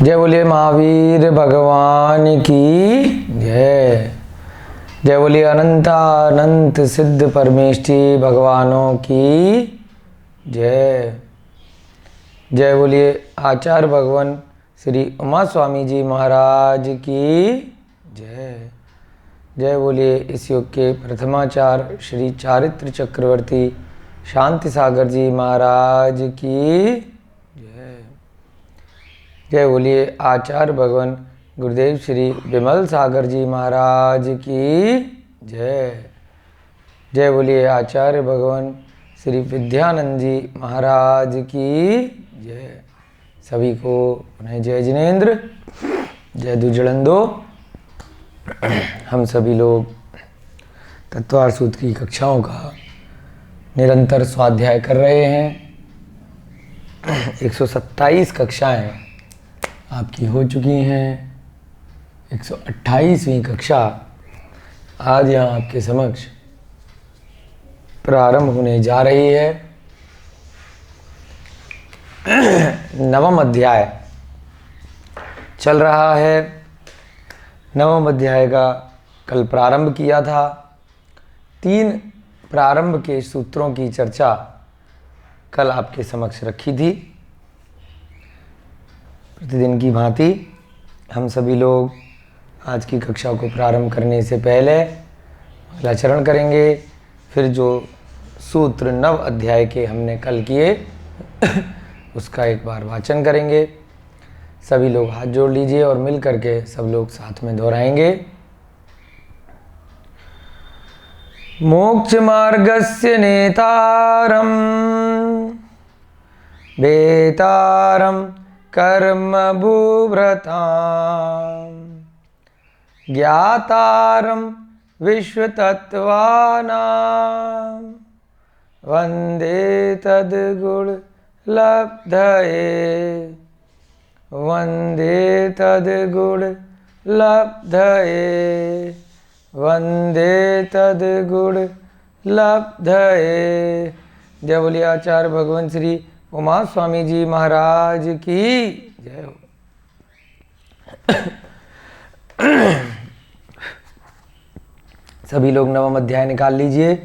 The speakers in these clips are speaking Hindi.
जय बोलिए महावीर भगवान की जय। जय बोलिए अनंत सिद्ध परमेष्टि भगवानों की जय। जय बोलिए आचार्य भगवान श्री उमा स्वामी जी महाराज की जय। जय बोलिए इस युग के प्रथमाचार्य श्री चारित्र चक्रवर्ती शांति सागर जी महाराज की जय। जय बोलिए आचार्य भगवान गुरुदेव श्री विमल सागर जी महाराज की जय। जय बोलिए आचार्य भगवान श्री विद्यानंद जी महाराज की जय। सभी को पुनः जय जिनेन्द्र, जय दुजड़ंदो। हम सभी लोग तत्वार सूत्र की कक्षाओं का निरंतर स्वाध्याय कर रहे हैं। 127 कक्षाएं आपकी हो चुकी हैं। 128वीं कक्षा आज यहाँ आपके समक्ष प्रारंभ होने जा रही है। नवम अध्याय चल रहा है। नवम अध्याय का कल प्रारंभ किया था। 3 प्रारंभ के सूत्रों की चर्चा कल आपके समक्ष रखी थी। प्रतिदिन की भांति हम सभी लोग आज की कक्षा को प्रारंभ करने से पहले मंगलाचरण करेंगे। फिर जो सूत्र नव अध्याय के हमने कल किए उसका एक बार वाचन करेंगे। सभी लोग हाथ जोड़ लीजिए और मिल करके सब लोग साथ में दोहराएंगे। मोक्ष मार्गस्य नेतारम वेतारम कर्म भूभृतां ज्ञातारं विश्वतत्त्वानां वन्दे तद्गुणलब्धये वन्दे तद्गुणलब्धये वन्दे तद्गुणलब्धये। जय बोलिए आचार्य भगवान श्री उमा स्वामी जी महाराज की जय हो। सभी लोग नवम अध्याय निकाल लीजिए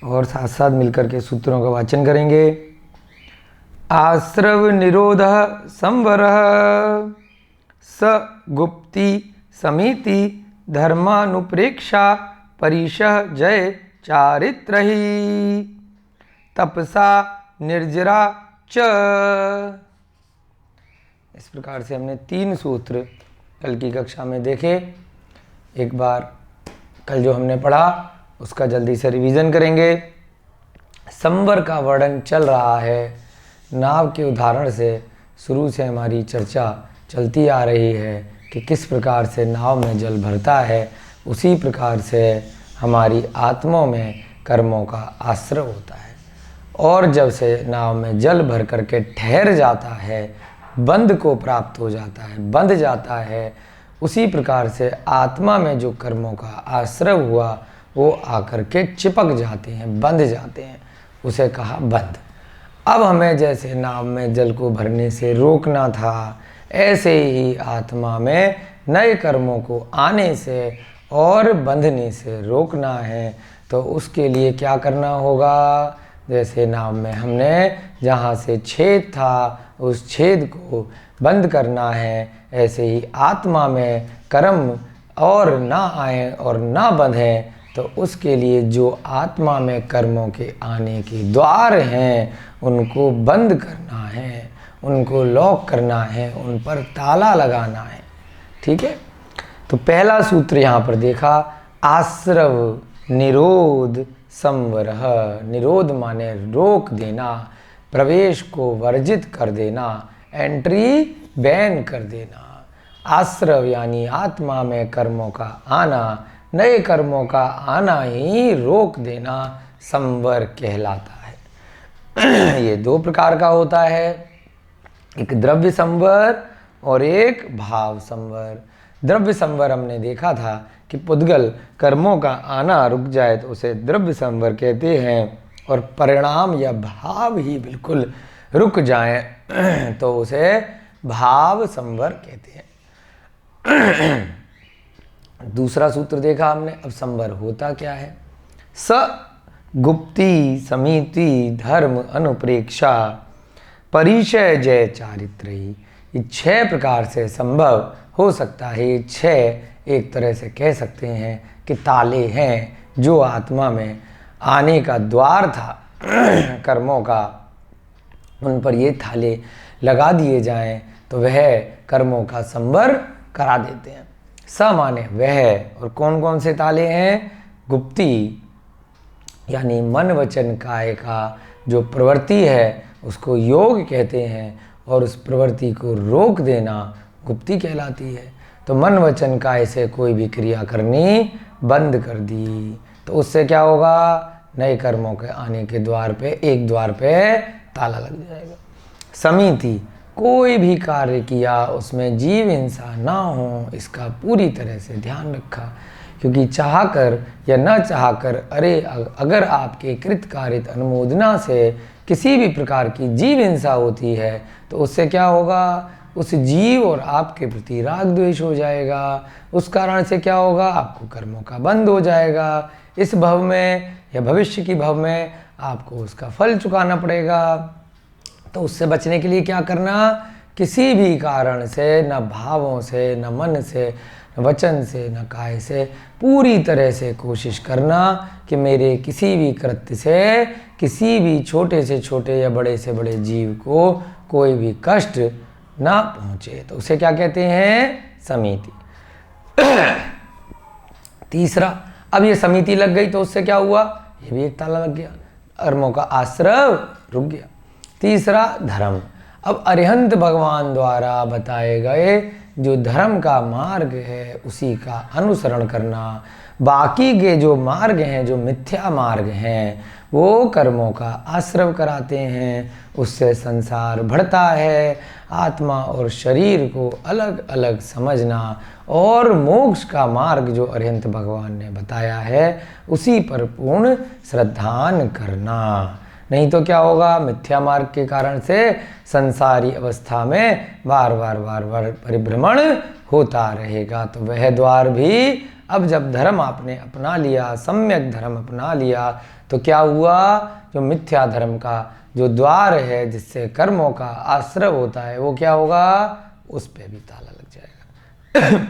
और साथ साथ मिलकर के सूत्रों का वाचन करेंगे। आश्रव निरोध संवर स गुप्ति समिति धर्मानुप्रेक्षा परिशः जय चारित्रहि तपसा निर्जरा च। इस प्रकार से हमने 3 सूत्र कल की कक्षा में देखे। एक बार कल जो हमने पढ़ा उसका जल्दी से रिवीजन करेंगे। संवर का वर्णन चल रहा है। नाव के उदाहरण से शुरू से हमारी चर्चा चलती आ रही है कि किस प्रकार से नाव में जल भरता है, उसी प्रकार से हमारी आत्माओं में कर्मों का आश्रय होता है। और जब से नाव में जल भर करके ठहर जाता है, बंध को प्राप्त हो जाता है, बंध जाता है, उसी प्रकार से आत्मा में जो कर्मों का आश्रय हुआ वो आकर के चिपक जाते हैं, बंध जाते हैं। उसे कहा बंध। अब हमें जैसे नाव में जल को भरने से रोकना था, ऐसे ही आत्मा में नए कर्मों को आने से और बंधने से रोकना है। तो उसके लिए क्या करना होगा? जैसे नाव में हमने जहाँ से छेद था उस छेद को बंद करना है, ऐसे ही आत्मा में कर्म और ना आए और ना बंधें। तो उसके लिए जो आत्मा में कर्मों के आने के द्वार हैं उनको बंद करना है, उनको लॉक करना है, उन पर ताला लगाना है। ठीक है। तो पहला सूत्र यहाँ पर देखा, आश्रव निरोध संवरः। निरोध माने रोक देना, प्रवेश को वर्जित कर देना, एंट्री बैन कर देना। आश्रव यानी आत्मा में कर्मों का आना, नए कर्मों का आना ही रोक देना संवर कहलाता है। ये 2 प्रकार का होता है, एक द्रव्य संवर और एक भाव संवर। द्रव्य संवर हमने देखा था कि पुद्गल कर्मों का आना रुक जाए तो उसे द्रव्य संवर कहते हैं, और परिणाम या भाव ही बिल्कुल रुक जाए तो उसे भाव संवर कहते हैं। दूसरा सूत्र देखा हमने, अब संवर होता क्या है। स गुप्ती समिति धर्म अनुप्रेक्षा परिचय जय चारित्री। ये 6 प्रकार से संभव हो सकता है। ये 6 एक तरह से कह सकते हैं कि ताले हैं जो आत्मा में आने का द्वार था कर्मों का, उन पर ये ताले लगा दिए जाएं तो वह कर्मों का संवर करा देते हैं। स माने वह, और कौन कौन से ताले हैं। गुप्ती यानी मन वचन काया का जो प्रवृत्ति है उसको योग कहते हैं, और उस प्रवृत्ति को रोक देना गुप्ती कहलाती है। तो मन वचन काया से कोई भी क्रिया करनी बंद कर दी तो उससे क्या होगा, नए कर्मों के आने के द्वार पे, एक द्वार पे ताला लग जाएगा। समिति, कोई भी कार्य किया उसमें जीव हिंसा ना हो, इसका पूरी तरह से ध्यान रखा, क्योंकि चाहकर या न चाहकर अगर आपके कृत कारित अनुमोदना से किसी भी प्रकार की जीव हिंसा होती है तो उससे क्या होगा, उस जीव और आपके प्रति राग द्वेष हो जाएगा। उस कारण से क्या होगा, आपको कर्मों का बंध हो जाएगा। इस भव में या भविष्य की भव में आपको उसका फल चुकाना पड़ेगा। तो उससे बचने के लिए क्या करना, किसी भी कारण से, न भावों से, न मन से, न वचन से, न काया से, पूरी तरह से कोशिश करना कि मेरे किसी भी कृत्य से किसी भी छोटे से छोटे या बड़े से बड़े जीव को कोई भी कष्ट ना पहुँचे। तो उसे क्या कहते हैं, समिति। तीसरा, अब ये समिति लग गई तो उससे क्या हुआ, ये भी एक ताला लग गया, कर्मों का आश्रव रुक गया। तीसरा, धर्म। अब अरिहंत भगवान द्वारा बताए गए जो धर्म का मार्ग है उसी का अनुसरण करना। बाकी के जो मार्ग हैं, जो मिथ्या मार्ग हैं, वो कर्मों का आश्रव कराते हैं, उससे संसार बढ़ता है। आत्मा और शरीर को अलग अलग समझना और मोक्ष का मार्ग जो अरिहंत भगवान ने बताया है उसी पर पूर्ण श्रद्धान करना। नहीं तो क्या होगा, मिथ्या मार्ग के कारण से संसारी अवस्था में बार बार परिभ्रमण होता रहेगा। तो वह द्वार भी, अब जब धर्म आपने अपना लिया, सम्यक धर्म अपना लिया, तो क्या हुआ, जो मिथ्या धर्म का जो द्वार है जिससे कर्मों का आश्रय होता है वो क्या होगा, उस पे भी ताला लग जाएगा।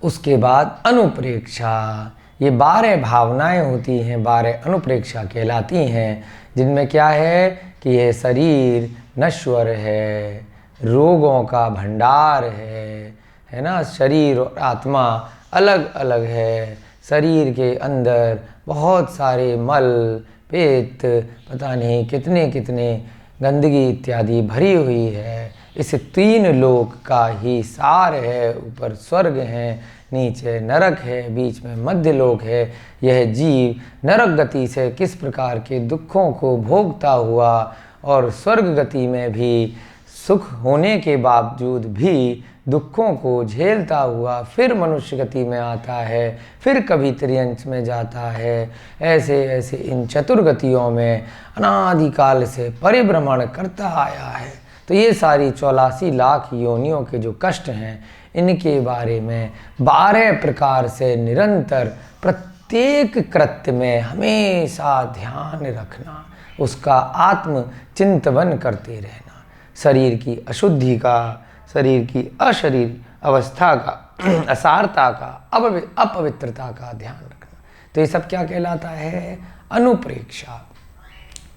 उसके बाद अनुप्रेक्षा, ये 12 भावनाएं होती हैं, 12 अनुप्रेक्षा कहलाती हैं, जिनमें क्या है कि यह शरीर नश्वर है, रोगों का भंडार है ना, शरीर और आत्मा अलग अलग है, शरीर के अंदर बहुत सारे मल पेट, पता नहीं कितने कितने गंदगी इत्यादि भरी हुई है। इस 3 लोक का ही सार है, ऊपर स्वर्ग है, नीचे नरक है, बीच में मध्य लोक है। यह जीव नरक गति से किस प्रकार के दुखों को भोगता हुआ और स्वर्ग गति में भी सुख होने के बावजूद भी दुखों को झेलता हुआ फिर मनुष्य गति में आता है, फिर कभी त्रियंश में जाता है, ऐसे ऐसे इन चतुर्गतियों में अनादिकाल से परिभ्रमण करता आया है। तो ये सारी 84 लाख योनियों के जो कष्ट हैं, इनके बारे में 12 प्रकार से निरंतर प्रत्येक कृत्य में हमेशा ध्यान रखना, उसका आत्म चिंतन करते रहना, शरीर की अशुद्धि का, शरीर की अशरीर अवस्था का, असारता का, अपवित्रता का ध्यान रखना। तो ये सब क्या कहलाता है, अनुप्रेक्षा।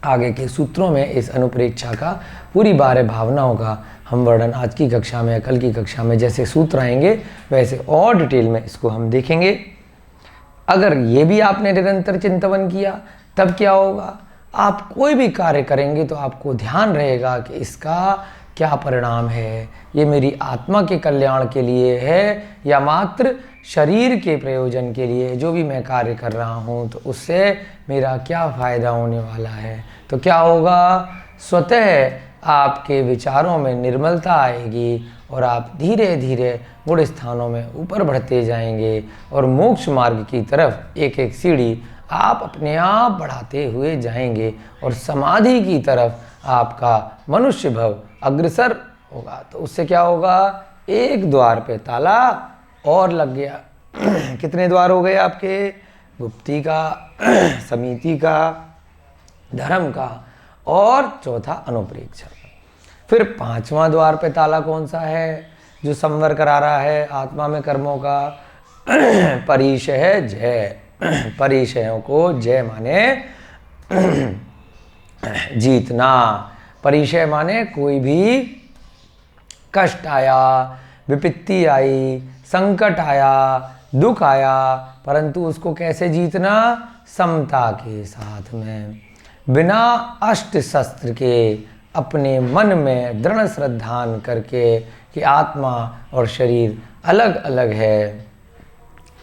आगे के सूत्रों में इस अनुप्रेक्षा का पूरी 12 भावनाओं का हम वर्णन आज की कक्षा में, कल की कक्षा में जैसे सूत्र आएंगे वैसे और डिटेल में इसको हम देखेंगे। अगर ये भी आपने निरंतर चिंतन किया तब क्या होगा, आप कोई भी कार्य करेंगे तो आपको ध्यान रहेगा कि इसका क्या परिणाम है, ये मेरी आत्मा के कल्याण के लिए है या मात्र शरीर के प्रयोजन के लिए जो भी मैं कार्य कर रहा हूँ, तो उससे मेरा क्या फ़ायदा होने वाला है। तो क्या होगा, स्वतः आपके विचारों में निर्मलता आएगी और आप धीरे धीरे गुण स्थानों में ऊपर बढ़ते जाएंगे और मोक्ष मार्ग की तरफ एक एक सीढ़ी आप अपने आप बढ़ाते हुए जाएंगे और समाधि की तरफ आपका मनुष्य भव अग्रसर होगा। तो उससे क्या होगा, एक द्वार पे ताला और लग गया। कितने द्वार हो गए आपके, गुप्ती का, समिति का, धर्म का, और चौथा अनुप्रेक्षा। फिर पांचवा द्वार पे ताला कौन सा है जो संवर करा रहा है आत्मा में कर्मों का, परिशय जय। परिशयों को जय माने जीतना, परिशय माने कोई भी कष्ट आया, विपत्ति आई, संकट आया, दुख आया, परंतु उसको कैसे जीतना, समता के साथ में, बिना अष्ट शस्त्र के, अपने मन में दृढ़ श्रद्धान करके कि आत्मा और शरीर अलग अलग है,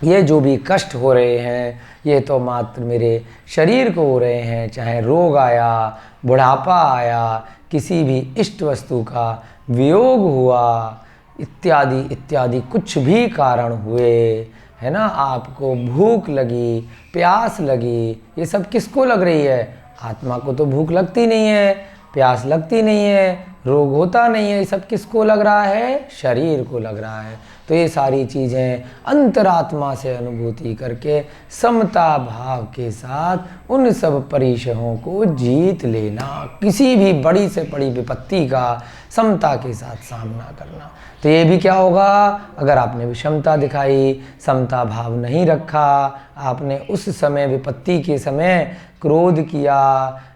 ये जो भी कष्ट हो रहे हैं ये तो मात्र मेरे शरीर को हो रहे हैं, चाहे रोग आया, बुढ़ापा आया, किसी भी इष्ट वस्तु का वियोग हुआ, इत्यादि इत्यादि कुछ भी कारण हुए, है ना, आपको भूख लगी, प्यास लगी, ये सब किसको लग रही है, आत्मा को तो भूख लगती नहीं है, प्यास लगती नहीं है, रोग होता नहीं है, ये सब किसको लग रहा है, शरीर को लग रहा है। तो ये सारी चीज़ें अंतरात्मा से अनुभूति करके समता भाव के साथ उन सब परिशयों को जीत लेना, किसी भी बड़ी से बड़ी विपत्ति का समता के साथ सामना करना। तो ये भी क्या होगा, अगर आपने विषमता दिखाई, समता भाव नहीं रखा, आपने उस समय विपत्ति के समय क्रोध किया,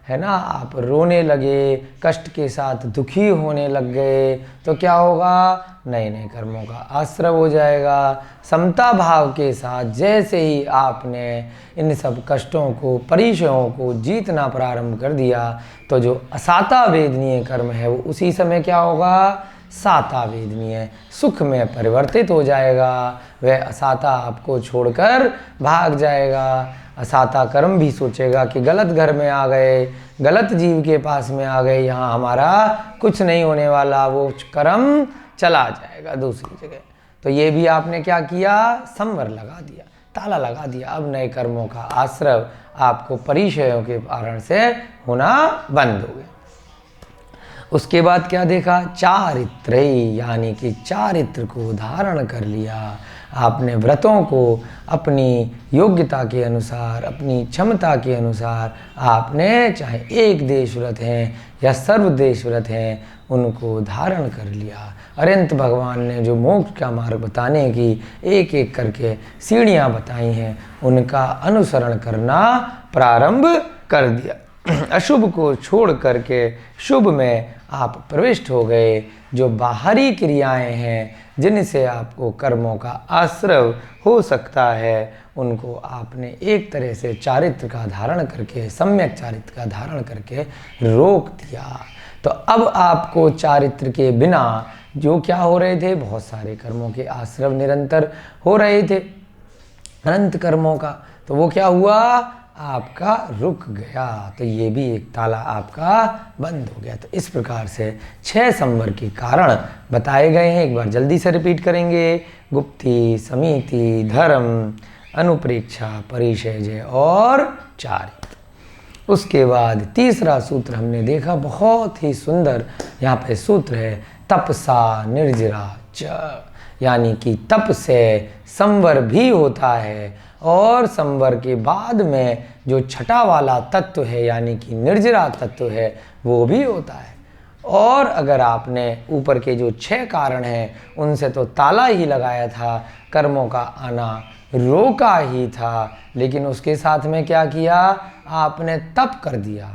है ना, आप रोने लगे, कष्ट के साथ दुखी होने लग गए, तो क्या होगा, नए नए कर्मों का आश्रय हो जाएगा। समता भाव के साथ जैसे ही आपने इन सब कष्टों को, परिचयों को जीतना प्रारंभ कर दिया, तो जो असाता वेदनीय कर्म है वो उसी समय क्या होगा, साता वेदनीय सुख में परिवर्तित हो जाएगा। वह असाता आपको छोड़कर भाग जाएगा। असाता कर्म भी सोचेगा कि गलत घर में आ गए, गलत जीव के पास में आ गए, यहाँ हमारा कुछ नहीं होने वाला, वो कर्म चला जाएगा दूसरी जगह। तो ये भी आपने क्या किया, संवर लगा दिया, ताला लगा दिया। अब नए कर्मों का आश्रय आपको परिचयों के कारण से होना बंद हो गया। उसके बाद क्या देखा, चारित्र, यानी कि चारित्र को धारण कर लिया। आपने व्रतों को अपनी योग्यता के अनुसार, अपनी क्षमता के अनुसार, आपने चाहे एक देश व्रत हैं या सर्वदेश व्रत हैं, उनको धारण कर लिया। अनंत भगवान ने जो मोक्ष का मार्ग बताने की एक एक करके सीढ़ियाँ बताई हैं, उनका अनुसरण करना प्रारंभ कर दिया। अशुभ को छोड़ करके शुभ में आप प्रविष्ट हो गए। जो बाहरी क्रियाएं हैं जिनसे आपको कर्मों का आश्रय हो सकता है, उनको आपने एक तरह से चारित्र का धारण करके, सम्यक चारित्र का धारण करके रोक दिया। तो अब आपको चारित्र के बिना जो क्या हो रहे थे, बहुत सारे कर्मों के आश्रय निरंतर हो रहे थे, अनंत कर्मों का, तो वो क्या हुआ, आपका रुक गया। तो ये भी एक ताला आपका बंद हो गया। तो इस प्रकार से 6 संवर के कारण बताए गए हैं। एक बार जल्दी से रिपीट करेंगे, गुप्ति, समिति, धर्म, अनुप्रेक्षा, परिचय और चारित्र। उसके बाद तीसरा सूत्र हमने देखा, बहुत ही सुंदर यहाँ पे सूत्र है, तपसा निर्जरा च, यानी कि तप से संवर भी होता है और संवर के बाद में जो छठा वाला तत्व है यानी कि निर्जरा तत्व है वो भी होता है। और अगर आपने ऊपर के जो 6 कारण हैं उनसे तो ताला ही लगाया था, कर्मों का आना रोका ही था, लेकिन उसके साथ में क्या किया, आपने तप कर दिया,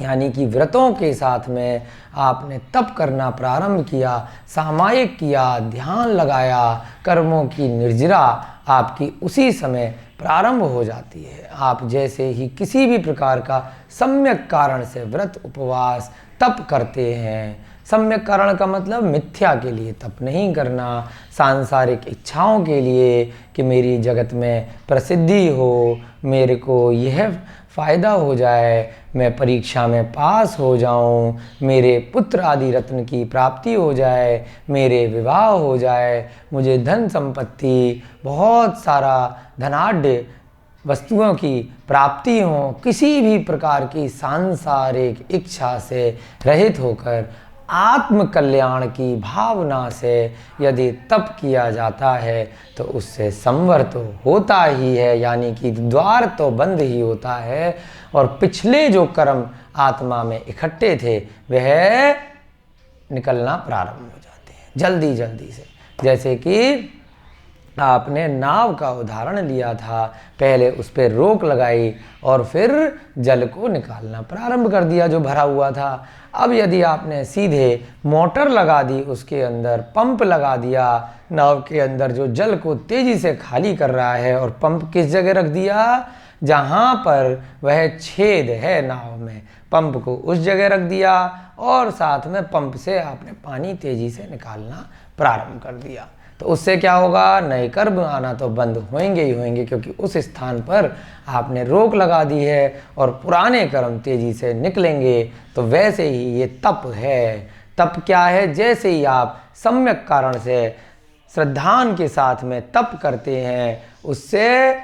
यानी कि व्रतों के साथ में आपने तप करना प्रारंभ किया, सामायिक किया, ध्यान लगाया, कर्मों की निर्जरा आपकी उसी समय प्रारंभ हो जाती है। आप जैसे ही किसी भी प्रकार का सम्यक कारण से व्रत, उपवास, तप करते हैं, सम्यक कारण का मतलब मिथ्या के लिए तप नहीं करना, सांसारिक इच्छाओं के लिए कि मेरी जगत में प्रसिद्धि हो, मेरे को यह फ़ायदा हो जाए, मैं परीक्षा में पास हो जाऊं, मेरे पुत्र आदि रत्न की प्राप्ति हो जाए, मेरे विवाह हो जाए, मुझे धन संपत्ति, बहुत सारा धनाढ्य वस्तुओं की प्राप्ति हो, किसी भी प्रकार की सांसारिक इच्छा से रहित होकर आत्म कल्याण की भावना से यदि तप किया जाता है तो उससे संवर तो होता ही है, यानी कि द्वार तो बंद ही होता है, और पिछले जो कर्म आत्मा में इकट्ठे थे वह निकलना प्रारंभ हो जाते हैं जल्दी जल्दी से। जैसे कि आपने नाव का उदाहरण लिया था, पहले उस पर रोक लगाई और फिर जल को निकालना प्रारंभ कर दिया जो भरा हुआ था। अब यदि आपने सीधे मोटर लगा दी, उसके अंदर पंप लगा दिया नाव के अंदर, जो जल को तेजी से खाली कर रहा है, और पंप किस जगह रख दिया, जहाँ पर वह छेद है नाव में, पंप को उस जगह रख दिया, और साथ में पंप से आपने पानी तेजी से निकालना प्रारंभ कर दिया। तो उससे क्या होगा, नए कर्म आना तो बंद होंगे ही होंगे, क्योंकि उस स्थान पर आपने रोक लगा दी है और पुराने कर्म तेजी से निकलेंगे। तो वैसे ही ये तप है। तप क्या है, जैसे ही आप सम्यक कारण से श्रद्धान के साथ में तप करते हैं, उससे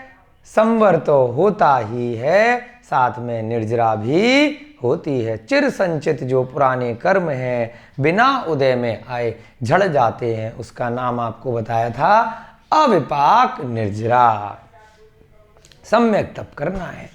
संवर तो होता ही है, साथ में निर्जरा भी होती है। चिर संचित जो पुराने कर्म हैं बिना उदय में आए झड़ जाते हैं, उसका नाम आपको बताया था अविपाक निर्जरा। सम्यक तप करना है,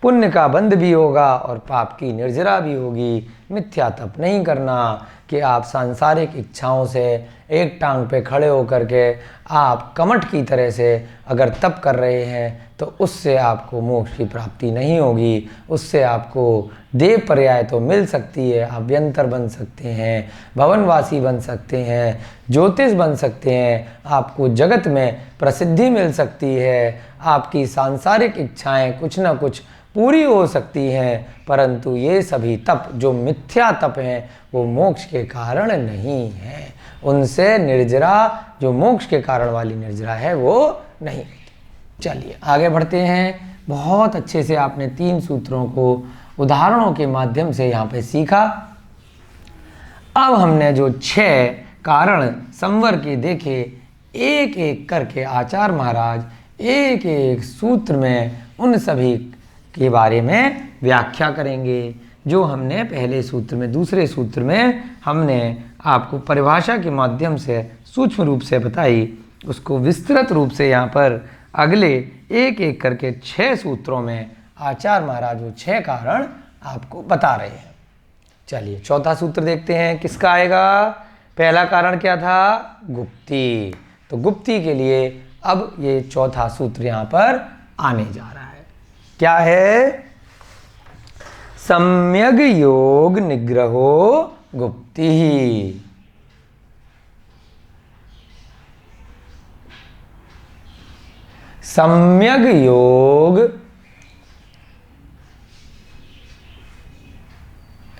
पुण्य का बंध भी होगा और पाप की निर्जरा भी होगी। मिथ्या तप नहीं करना कि आप सांसारिक इच्छाओं से एक टांग पे खड़े होकर के आप कमठ की तरह से अगर तप कर रहे हैं तो उससे आपको मोक्ष की प्राप्ति नहीं होगी। उससे आपको देव पर्याय तो मिल सकती है, आप व्यंतर बन सकते हैं, भवनवासी बन सकते हैं, ज्योतिष बन सकते हैं, आपको जगत में प्रसिद्धि मिल सकती है, आपकी सांसारिक इच्छाएं कुछ ना कुछ पूरी हो सकती हैं, परंतु ये सभी तप जो मिथ्या तप हैं वो मोक्ष के कारण नहीं है। उनसे निर्जरा, जो मोक्ष के कारण वाली निर्जरा है, वो नहीं। चलिए आगे बढ़ते हैं। बहुत अच्छे से आपने 3 सूत्रों को उदाहरणों के माध्यम से यहाँ पे सीखा। अब हमने जो 6 कारण संवर के देखे, एक एक करके आचार्य महाराज एक एक सूत्र में उन सभी के बारे में व्याख्या करेंगे। जो हमने पहले सूत्र में, दूसरे सूत्र में हमने आपको परिभाषा के माध्यम से सूक्ष्म रूप से बताई, उसको विस्तृत रूप से यहाँ पर अगले एक एक करके 6 सूत्रों में आचार्य महाराज वो 6 कारण आपको बता रहे हैं। चलिए चौथा सूत्र देखते हैं, किसका आएगा। पहला कारण क्या था, गुप्ती। तो गुप्ती के लिए अब ये चौथा सूत्र यहाँ पर आने जा रहा है। क्या है, सम्यग योग निग्रहो गुप्ति। सम्यग योग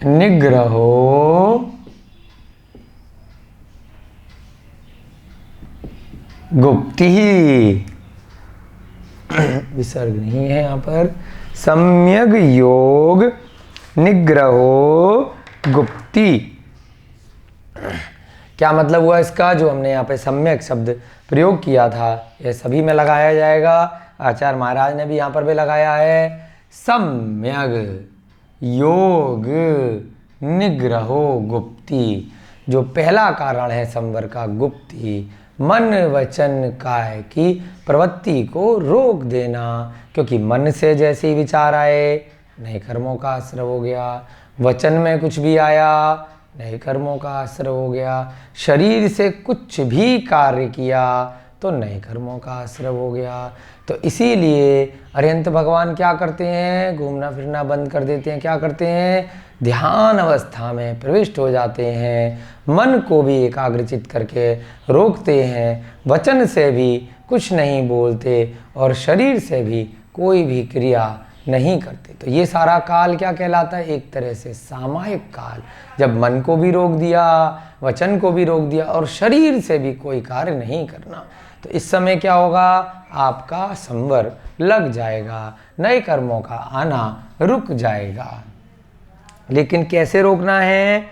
निग्रहो गुप्ति। विसर्ग नहीं है यहाँ पर। सम्यग योग निग्रहो गुप्ति। क्या मतलब हुआ इसका, जो हमने यहाँ पे सम्यक शब्द प्रयोग किया था यह सभी में लगाया जाएगा। आचार्य महाराज ने भी यहाँ पर भी लगाया है। सम्यग योग निग्रहो गुप्ति, जो पहला कारण है संवर का, गुप्ति, मन वचन काय की प्रवृत्ति को रोक देना। क्योंकि मन से जैसे ही विचार आए नए कर्मों का आश्रय हो गया, वचन में कुछ भी आया नए कर्मों का आश्रय हो गया, शरीर से कुछ भी कार्य किया तो नए कर्मों का आश्रय हो गया। तो इसीलिए अरिहंत भगवान क्या करते हैं, घूमना फिरना बंद कर देते हैं। क्या करते हैं, ध्यान अवस्था में प्रविष्ट हो जाते हैं, मन को भी एकाग्रचित करके रोकते हैं, वचन से भी कुछ नहीं बोलते और शरीर से भी कोई भी क्रिया नहीं करते। तो ये सारा काल क्या कहलाता है, एक तरह से सामायिक काल। जब मन को भी रोक दिया, वचन को भी रोक दिया और शरीर से भी कोई कार्य नहीं करना, तो इस समय क्या होगा, आपका संवर लग जाएगा, नए कर्मों का आना रुक जाएगा। लेकिन कैसे रोकना है,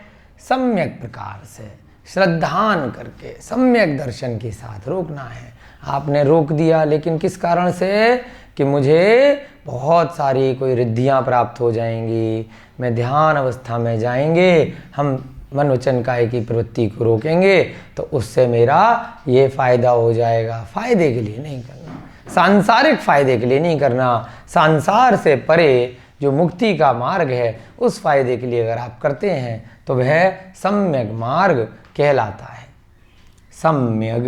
सम्यक प्रकार से श्रद्धान करके सम्यक दर्शन के साथ रोकना है। आपने रोक दिया, लेकिन किस कारण से, कि मुझे बहुत सारी कोई रिद्धियाँ प्राप्त हो जाएंगी, मैं ध्यान अवस्था में जाएंगे, हम मन वचन काया की प्रवृत्ति को रोकेंगे तो उससे मेरा ये फायदा हो जाएगा। फायदे के लिए नहीं करना, सांसारिक फायदे के लिए नहीं करना, संसार से परे जो मुक्ति का मार्ग है उस फायदे के लिए अगर आप करते हैं तो वह सम्यक मार्ग कहलाता है। सम्यक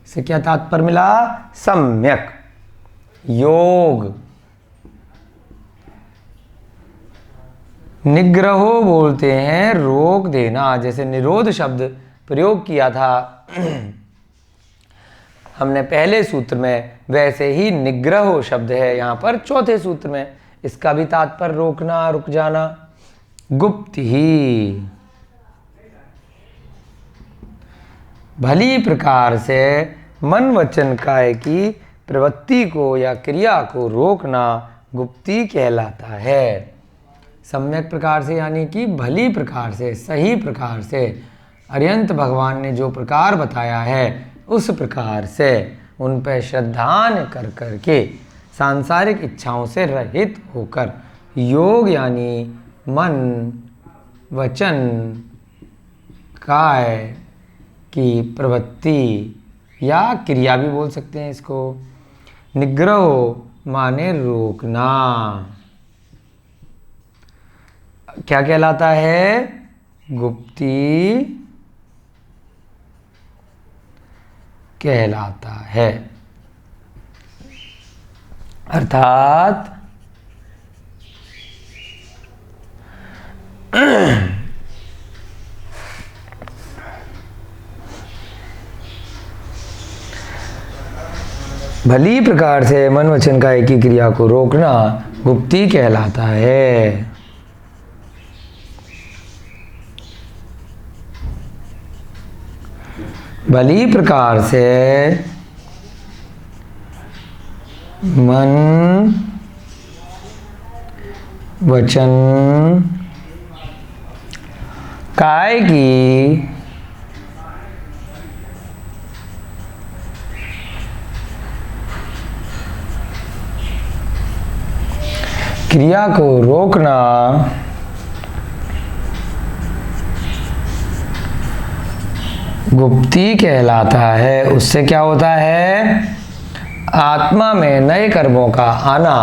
से क्या तात्पर्य मिला? सम्यक योग। निग्रहो बोलते हैं रोक देना, जैसे निरोध शब्द प्रयोग किया था हमने पहले सूत्र में, वैसे ही निग्रहो शब्द है यहाँ पर चौथे सूत्र में। इसका भी तात्पर्य रोकना, रुक जाना। गुप्त ही भली प्रकार से मन वचन काया की प्रवृत्ति को या क्रिया को रोकना गुप्ती कहलाता है। सम्यक प्रकार से यानी कि भली प्रकार से, सही प्रकार से, अरिहंत भगवान ने जो प्रकार बताया है उस प्रकार से उन पर श्रद्धान कर करके सांसारिक इच्छाओं से रहित होकर योग यानी मन वचन काय की प्रवृत्ति या क्रिया भी बोल सकते हैं इसको। निग्रह माने रोकना, क्या कहलाता है? गुप्ती कहलाता है। अर्थात भली प्रकार से मन वचन काया की क्रिया को रोकना गुप्ती कहलाता है। भली प्रकार से मन वचन काया की क्रिया को रोकना गुप्ती कहलाता है। उससे क्या होता है? आत्मा में नए कर्मों का आना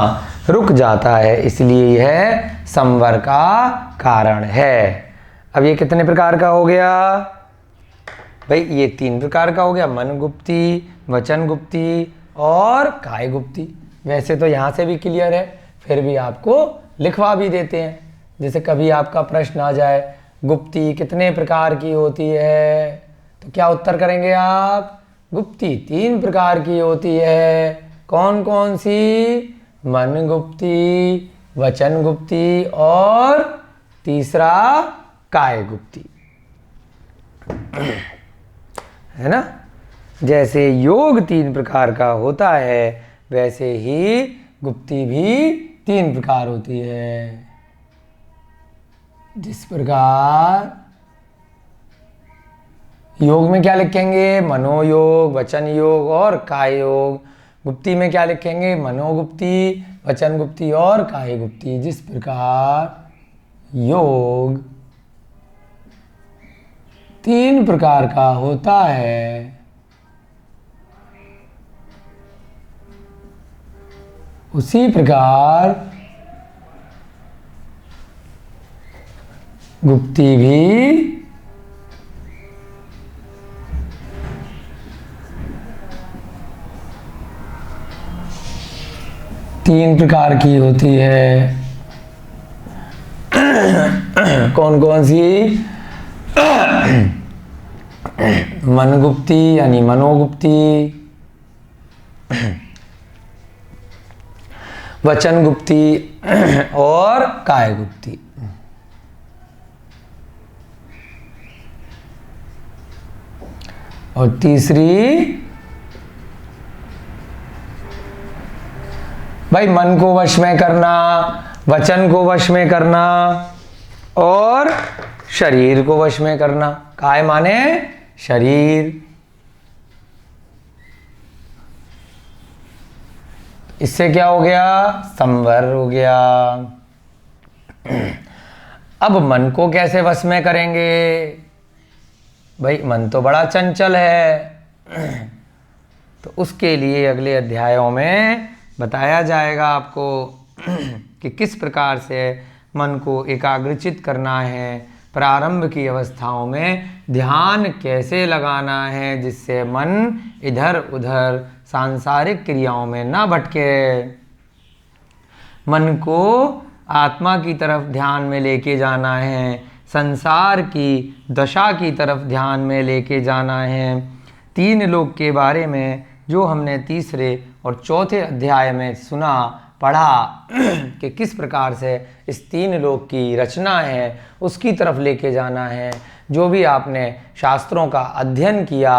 रुक जाता है, इसलिए यह संवर का कारण है। अब ये कितने प्रकार का हो गया भाई? ये 3 प्रकार का हो गया, मन गुप्ती, वचन गुप्ती और काय गुप्ती। वैसे तो यहाँ से भी क्लियर है, फिर भी आपको लिखवा भी देते हैं, जैसे कभी आपका प्रश्न आ जाए गुप्ती कितने प्रकार की होती है, तो क्या उत्तर करेंगे आप? गुप्ती 3 प्रकार की होती है। कौन कौन सी? मन गुप्ती, वचन गुप्ती और तीसरा काय गुप्ती, है ना। जैसे योग 3 प्रकार का होता है वैसे ही गुप्ती भी 3 प्रकार होती है। जिस प्रकार योग में क्या लिखेंगे? मनोयोग, वचन योग और काय योग। गुप्ती में क्या लिखेंगे? मनोगुप्ती, वचन गुप्ती और काय गुप्ती। जिस प्रकार योग 3 प्रकार का होता है उसी प्रकार गुप्ती भी 3 प्रकार की होती है। कौन कौन सी? मन गुप्ती यानी मनोगुप्ती, वचन गुप्ती और काय गुप्ती। और तीसरी भाई मन को वश में करना, वचन को वश में करना और शरीर को वश में करना। काय माने शरीर। इससे क्या हो गया? संवर हो गया। अब मन को कैसे वश में करेंगे? भाई मन तो बड़ा चंचल है। तो उसके लिए अगले अध्यायों में बताया जाएगा आपको कि किस प्रकार से मन को एकाग्रचित करना है, प्रारंभ की अवस्थाओं में ध्यान कैसे लगाना है जिससे मन इधर उधर सांसारिक क्रियाओं में ना भटके, मन को आत्मा की तरफ ध्यान में लेके जाना है, संसार की दशा की तरफ ध्यान में लेके जाना है। तीन लोक के बारे में जो हमने तीसरे और चौथे अध्याय में सुना पढ़ा कि किस प्रकार से इस तीन लोक की रचना है, उसकी तरफ लेके जाना है। जो भी आपने शास्त्रों का अध्ययन किया,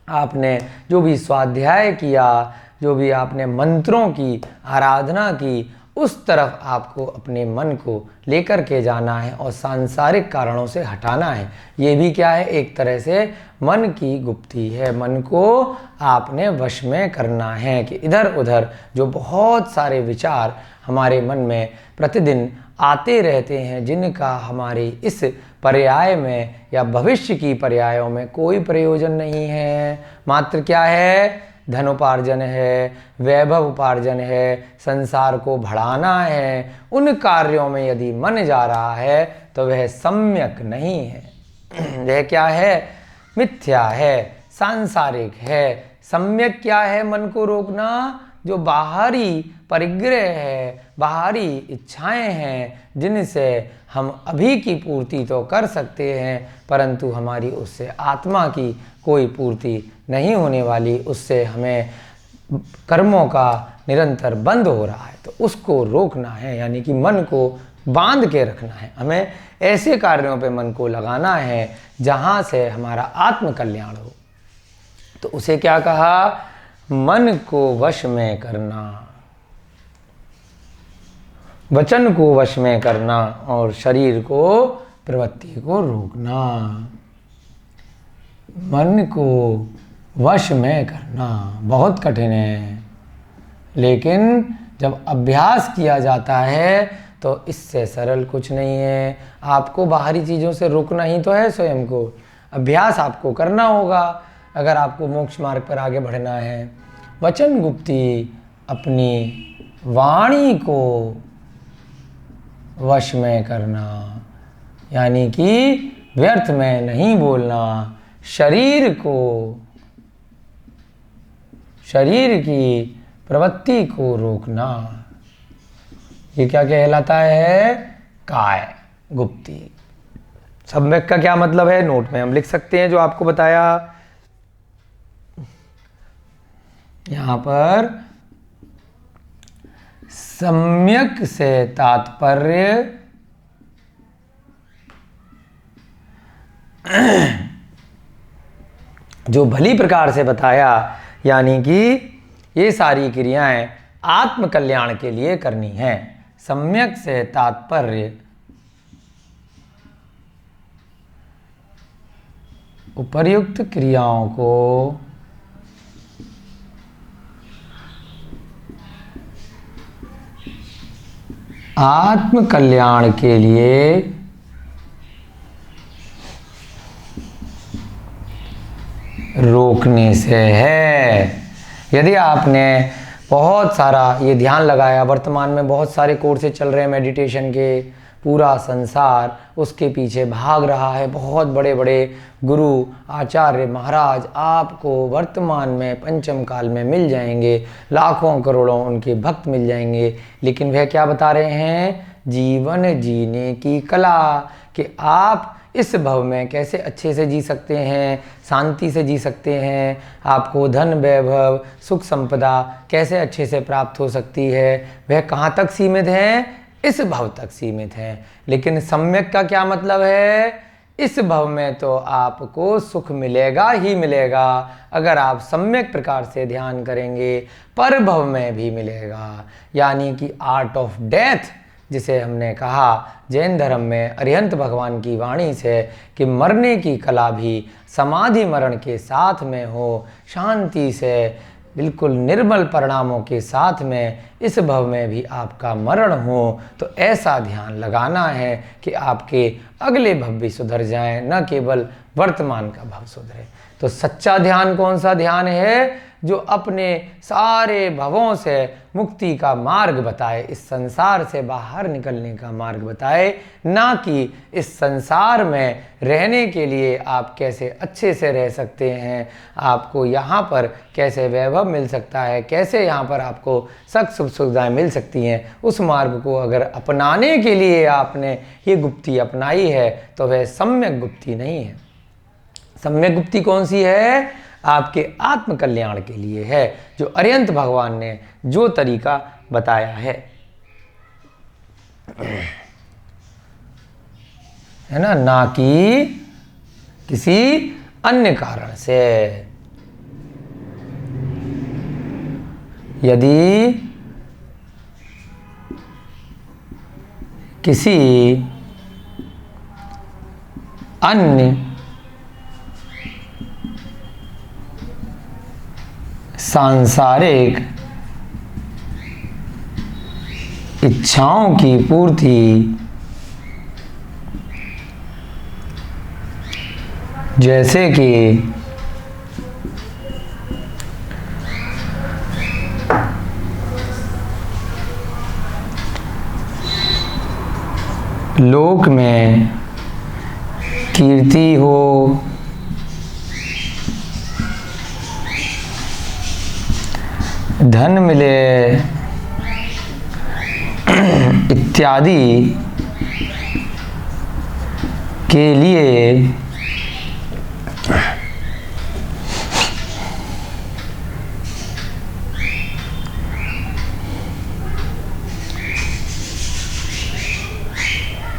आपने जो भी स्वाध्याय किया, जो भी आपने मंत्रों की आराधना की, उस तरफ आपको अपने मन को लेकर के जाना है और सांसारिक कारणों से हटाना है। ये भी क्या है? एक तरह से मन की गुप्ती है। मन को आपने वश में करना है कि इधर उधर जो बहुत सारे विचार हमारे मन में प्रतिदिन आते रहते हैं, जिनका हमारे इस पर्याय में या भविष्य की पर्यायों में कोई प्रयोजन नहीं है, मात्र क्या है? धन उपार्जन है, वैभव उपार्जन है, संसार को बढ़ाना है। उन कार्यों में यदि मन जा रहा है तो वह सम्यक नहीं है। वह क्या है? मिथ्या है, सांसारिक है। सम्यक क्या है? मन को रोकना जो बाहरी परिग्रह है, बाहरी इच्छाएं हैं, जिनसे हम अभी की पूर्ति तो कर सकते हैं परंतु हमारी उससे आत्मा की कोई पूर्ति नहीं होने वाली, उससे हमें कर्मों का निरंतर बंद हो रहा है, तो उसको रोकना है। यानी कि मन को बांध के रखना है। हमें ऐसे कार्यों पे मन को लगाना है जहाँ से हमारा आत्म कल्याण हो। तो उसे क्या कहा? मन को वश में करना, वचन को वश में करना और शरीर को, प्रवृत्ति को रोकना। मन को वश में करना बहुत कठिन है, लेकिन जब अभ्यास किया जाता है तो इससे सरल कुछ नहीं है। आपको बाहरी चीज़ों से रोकना ही तो है स्वयं को। अभ्यास आपको करना होगा अगर आपको मोक्ष मार्ग पर आगे बढ़ना है। वचन गुप्ती, अपनी वाणी को वश में करना, यानी कि व्यर्थ में नहीं बोलना। शरीर को, शरीर की प्रवृत्ति को रोकना, ये क्या कहलाता है? काय गुप्ती। सम्यक का क्या मतलब है? नोट में हम लिख सकते हैं जो आपको बताया। यहां पर सम्यक से तात्पर्य जो भली प्रकार से बताया, यानी कि ये सारी क्रियाएं आत्म कल्याण के लिए करनी है। सम्यक से तात्पर्य उपर्युक्त क्रियाओं को आत्म कल्याण के लिए रोकने से है। यदि आपने बहुत सारा ये ध्यान लगाया, वर्तमान में बहुत सारे कोर्सेज चल रहे हैं मेडिटेशन के, पूरा संसार उसके पीछे भाग रहा है। बहुत बड़े बड़े गुरु, आचार्य, महाराज आपको वर्तमान में पंचम काल में मिल जाएंगे, लाखों करोड़ों उनके भक्त मिल जाएंगे, लेकिन वह क्या बता रहे हैं? जीवन जीने की कला, कि आप इस भव में कैसे अच्छे से जी सकते हैं, शांति से जी सकते हैं, आपको धन वैभव सुख संपदा कैसे अच्छे से प्राप्त हो सकती है, वह कहाँ तक सीमित है? इस भव तक सीमित है। लेकिन सम्यक का क्या मतलब है? इस भव में तो आपको सुख मिलेगा ही मिलेगा अगर आप सम्यक प्रकार से ध्यान करेंगे, पर भव में भी मिलेगा। यानी कि आर्ट ऑफ डेथ जिसे हमने कहा जैन धर्म में अरिहंत भगवान की वाणी से कि मरने की कला भी समाधि मरण के साथ में हो, शांति से बिल्कुल निर्मल परिणामों के साथ में इस भव में भी आपका मरण हो, तो ऐसा ध्यान लगाना है कि आपके अगले भव भी सुधर जाएं, न केवल वर्तमान का भव सुधरे। तो सच्चा ध्यान कौन सा ध्यान है? जो अपने सारे भवों से मुक्ति का मार्ग बताए, इस संसार से बाहर निकलने का मार्ग बताए, ना कि इस संसार में रहने के लिए आप कैसे अच्छे से रह सकते हैं, आपको यहाँ पर कैसे वैभव मिल सकता है, कैसे यहाँ पर आपको सब सुख सुविधाएं मिल सकती हैं। उस मार्ग को अगर अपनाने के लिए आपने ये गुप्ती अपनाई है तो वह सम्यक गुप्ती नहीं है। सम्यक गुप्ती कौन सी है? आपके आत्म कल्याण के लिए है, जो अरिहंत भगवान ने जो तरीका बताया है ना कि किसी अन्य कारण से। यदि किसी अन्य सांसारिक इच्छाओं की पूर्ति जैसे कि लोक में कीर्ति हो, धन मिले इत्यादि के लिए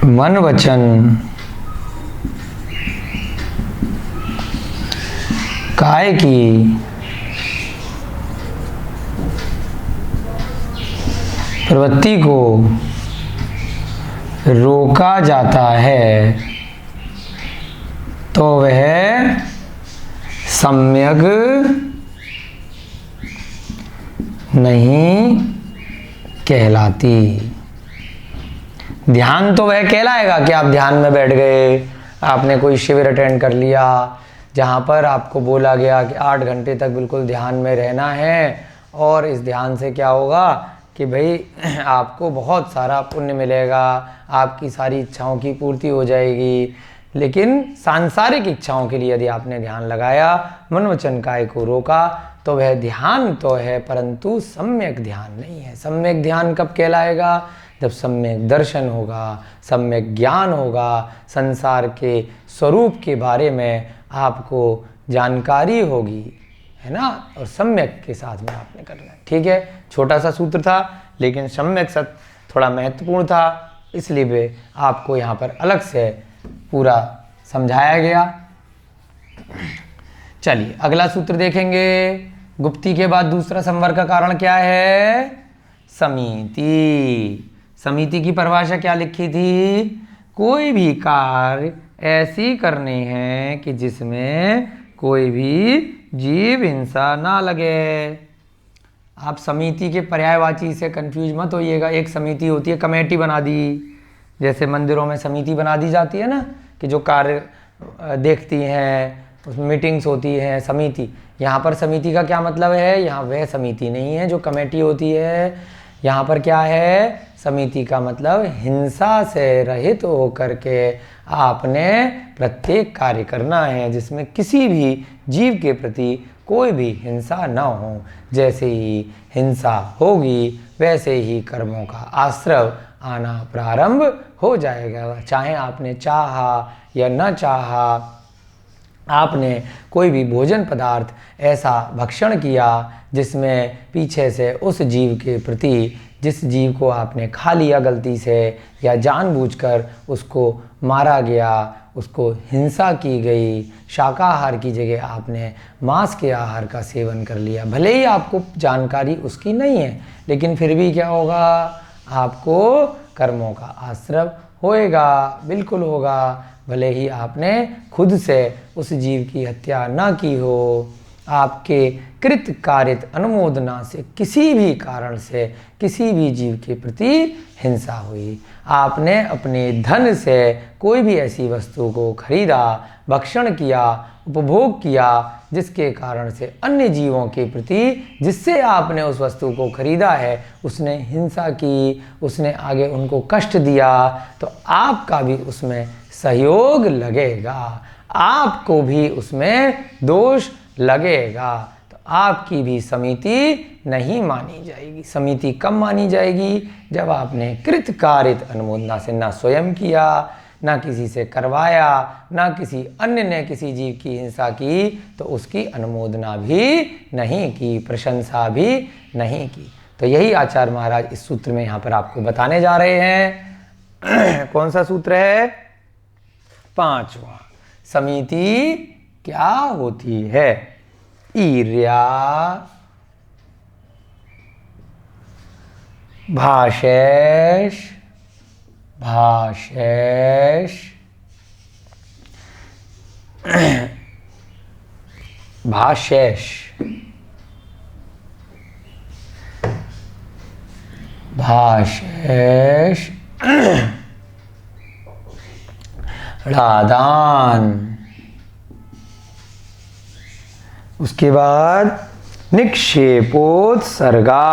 मन वचन काय की प्रवृत्ति को रोका जाता है तो वह सम्यक नहीं कहलाती। ध्यान तो वह कहलाएगा कि आप ध्यान में बैठ गए, आपने कोई शिविर अटेंड कर लिया जहाँ पर आपको बोला गया कि 8 घंटे तक बिल्कुल ध्यान में रहना है, और इस ध्यान से क्या होगा कि भाई आपको बहुत सारा पुण्य मिलेगा, आपकी सारी इच्छाओं की पूर्ति हो जाएगी। लेकिन सांसारिक इच्छाओं के लिए यदि आपने ध्यान लगाया, मन वचन काय को रोका, तो वह ध्यान तो है परंतु सम्यक ध्यान नहीं है। सम्यक ध्यान कब कहलाएगा? जब सम्यक दर्शन होगा, सम्यक ज्ञान होगा, संसार के स्वरूप के बारे में आपको जानकारी होगी, है ना, और सम्यक के साथ में आपने करना है। ठीक है, छोटा सा सूत्र था लेकिन सम्यक सत थोड़ा महत्वपूर्ण था, इसलिए वे आपको यहाँ पर अलग से पूरा समझाया गया। चलिए अगला सूत्र देखेंगे। गुप्ती के बाद दूसरा संवर का कारण क्या है? समिति। समिति की परिभाषा क्या लिखी थी? कोई भी कार्य ऐसी करने हैं कि जिसमें कोई भी जीव हिंसा ना लगे। आप समिति के पर्यायवाची से कंफ्यूज मत होइएगा। एक समिति होती है, कमेटी बना दी, जैसे मंदिरों में समिति बना दी जाती है ना, कि जो कार्य देखती हैं, उसमें मीटिंग्स होती हैं, समिति। यहाँ पर समिति का क्या मतलब है? यहाँ वह समिति नहीं है जो कमेटी होती है। यहाँ पर क्या है? समिति का मतलब हिंसा से रहित होकर के आपने प्रत्येक कार्य करना है जिसमें किसी भी जीव के प्रति कोई भी हिंसा न हो। जैसे ही हिंसा होगी वैसे ही कर्मों का आश्रव आना प्रारंभ हो जाएगा। चाहे आपने चाहा या न चाहा, आपने कोई भी भोजन पदार्थ ऐसा भक्षण किया जिसमें पीछे से उस जीव के प्रति, जिस जीव को आपने खा लिया गलती से या जानबूझकर उसको मारा गया, उसको हिंसा की गई, शाकाहार की जगह आपने मांस के आहार का सेवन कर लिया, भले ही आपको जानकारी उसकी नहीं है, लेकिन फिर भी क्या होगा? आपको कर्मों का आश्रव होएगा, बिल्कुल होगा, भले ही आपने खुद से उस जीव की हत्या ना की हो। आपके कृत कारित अनुमोदना से किसी भी कारण से किसी भी जीव के प्रति हिंसा हुई। आपने अपने धन से कोई भी ऐसी वस्तु को खरीदा, भक्षण किया, उपभोग किया, जिसके कारण से अन्य जीवों के प्रति जिससे आपने उस वस्तु को खरीदा है उसने हिंसा की, उसने आगे उनको कष्ट दिया, तो आपका भी उसमें सहयोग लगेगा, आपको भी उसमें दोष लगेगा, तो आपकी भी समिति नहीं मानी जाएगी। समिति कब मानी जाएगी? जब आपने कृतकारित अनुमोदना से ना स्वयं किया, ना किसी से करवाया, ना किसी अन्य ने किसी जीव की हिंसा की, तो उसकी अनुमोदना भी नहीं की, प्रशंसा भी नहीं की। तो यही आचार्य महाराज इस सूत्र में यहाँ पर आपको बताने जा रहे हैं। कौन सा सूत्र है? 5वां। समिति क्या होती है? ईर्ष्या, भाषेश, भाषेश, भाषेश, भाषेश, रादान, उसके बाद निक्षेपोत्सर्गा,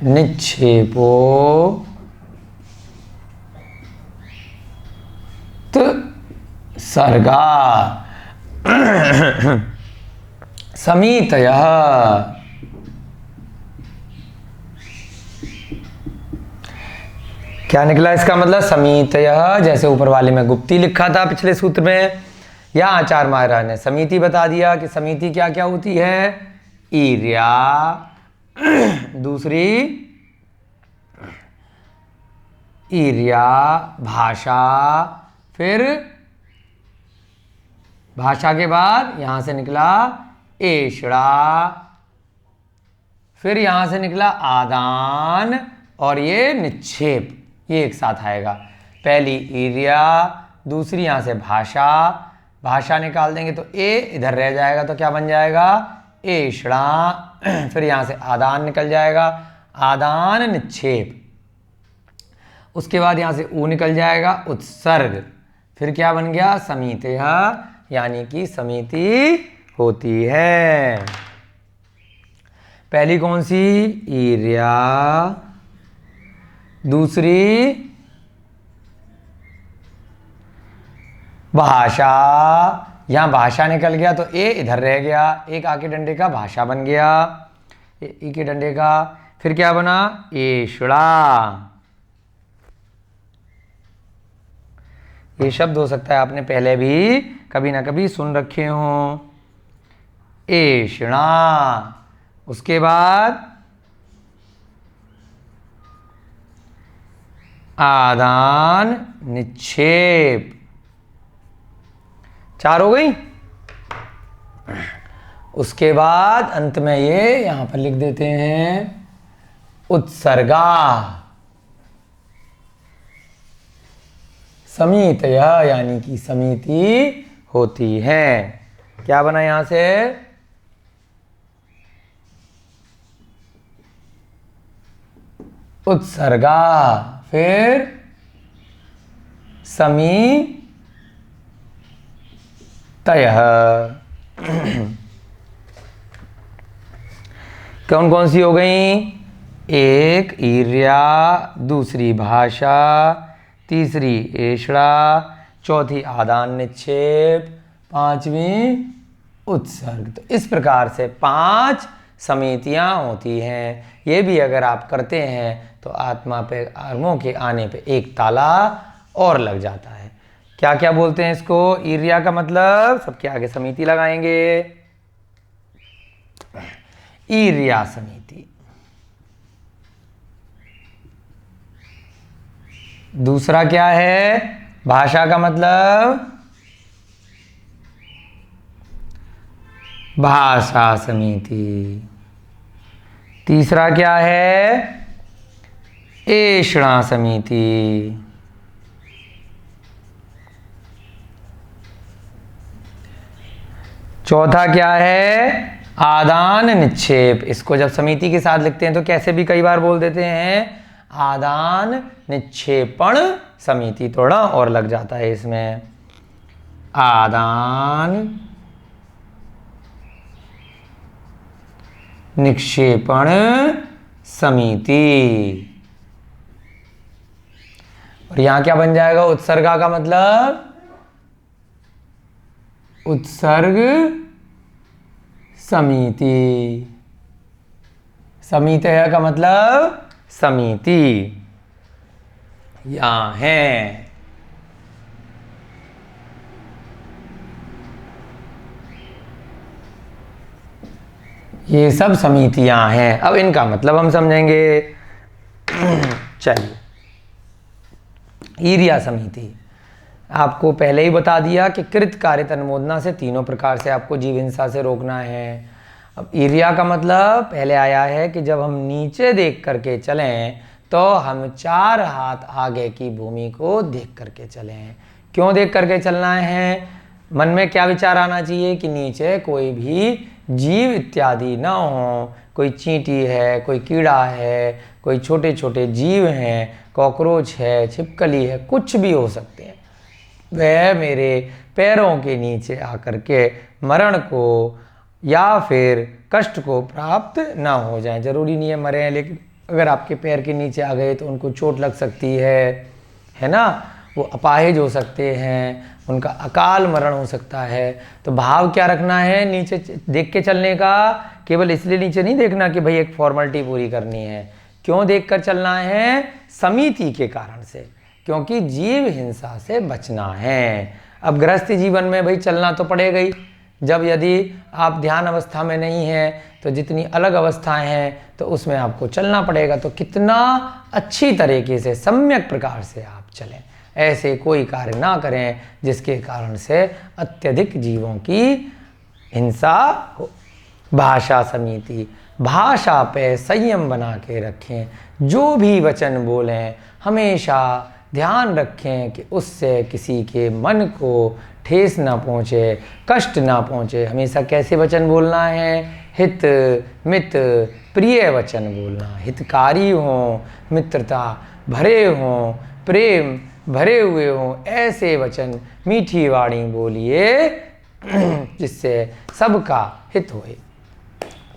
निक्षेपो सर्गा, समितयः, क्या निकला इसका मतलब? समितयः, जैसे ऊपर वाले में गुप्ती लिखा था पिछले सूत्र में, या आचार्य महाराज ने समिति बता दिया कि समिति क्या क्या होती है? ईर्ष्या, दूसरी ईर्ष्या, भाषा, फिर भाषा के बाद यहां से निकला एषणा, फिर यहां से निकला आदान, और ये निक्षेप, ये एक साथ आएगा। पहली ईर्ष्या, दूसरी यहां से भाषा, भाषा निकाल देंगे तो ए इधर रह जाएगा, तो क्या बन जाएगा? एषणा, फिर यहां से आदान निकल जाएगा, आदान निक्षेप, उसके बाद यहां से ऊ निकल जाएगा, उत्सर्ग, फिर क्या बन गया? समितयः, यानी कि समिति होती है। पहली कौन सी? ईर्ष्या, दूसरी भाषा, यहां भाषा निकल गया तो ए इधर रह गया, एक आके डंडे का भाषा बन गया, ई के डंडे का, फिर क्या बना? एषणा, ये शब्द हो सकता है आपने पहले भी कभी ना कभी सुन रखे हो, एषणा, उसके बाद आदान निक्षेप, 4 हो गई। उसके बाद अंत में ये यहां पर लिख देते हैं उत्सर्गा, समितयः, यानी कि समिति होती है। क्या बना यहां से? उत्सर्गा, फिर समितयः, कौन कौन सी हो गई? एक ईर्ष्या, दूसरी भाषा, तीसरी एषणा, चौथी आदान निक्षेप, 5वीं उत्सर्ग। तो इस प्रकार से 5 समितियां होती हैं। ये भी अगर आप करते हैं तो आत्मा पे कर्मों के आने पे एक ताला और लग जाता है। क्या क्या बोलते हैं इसको? ईर्ष्या का मतलब, सबके आगे समिति लगाएंगे, ईर्ष्या समिति। दूसरा क्या है? भाषा का मतलब भाषा समिति। तीसरा क्या है? एषणा समिति। चौथा क्या है? आदान निक्षेप। इसको जब समिति के साथ लिखते हैं तो कैसे भी कई बार बोल देते हैं, आदान निक्षेपण समिति। थोड़ा और लग जाता है इसमें, आदान निक्षेपण समिति। और यहां क्या बन जाएगा? उत्सर्गा का मतलब उत्सर्ग समिति। समितय का मतलब समिति। यहां है ये सब समितियां हैं। अब इनका मतलब हम समझेंगे। चलिए, ईर्या समिति आपको पहले ही बता दिया कि कृत कार्य अनुमोदना से तीनों प्रकार से आपको जीव हिंसा से रोकना है। अब ईर्या का मतलब पहले आया है कि जब हम नीचे देख करके चलें तो हम 4 हाथ आगे की भूमि को देख करके चलें। क्यों देख करके चलना है? मन में क्या विचार आना चाहिए कि नीचे कोई भी जीव इत्यादि ना हो। कोई चींटी है, कोई कीड़ा है, कोई छोटे छोटे जीव हैं, कॉकरोच है, छिपकली है, कुछ भी हो सकते हैं। वह मेरे पैरों के नीचे आकर के मरण को या फिर कष्ट को प्राप्त ना हो जाए। जरूरी नहीं है मरे, लेकिन अगर आपके पैर के नीचे आ गए तो उनको चोट लग सकती है ना, वो अपाहिज हो सकते हैं, उनका अकाल मरण हो सकता है। तो भाव क्या रखना है नीचे देख के चलने का? केवल इसलिए नीचे नहीं देखना कि भाई एक फॉर्मेलिटी पूरी करनी है। क्यों देख कर चलना है? समिति के कारण से, क्योंकि जीव हिंसा से बचना है। अब गृहस्थ जीवन में भाई चलना तो पड़ेगा ही। जब यदि आप ध्यान अवस्था में नहीं हैं तो जितनी अलग अवस्थाएं हैं तो उसमें आपको चलना पड़ेगा। तो कितना अच्छी तरीके से सम्यक प्रकार से आप चलें, ऐसे कोई कार्य ना करें जिसके कारण से अत्यधिक जीवों की हिंसा हो। भाषा समिति, भाषा पे संयम बना के रखें। जो भी वचन बोलें हमेशा ध्यान रखें कि उससे किसी के मन को ठेस ना पहुँचे, कष्ट ना पहुँचे। हमेशा कैसे वचन बोलना है? हित मित प्रिय वचन बोलना, हितकारी हों, मित्रता भरे हों, प्रेम भरे हुए हों, ऐसे वचन मीठी वाणी बोलिए जिससे सबका हित होए।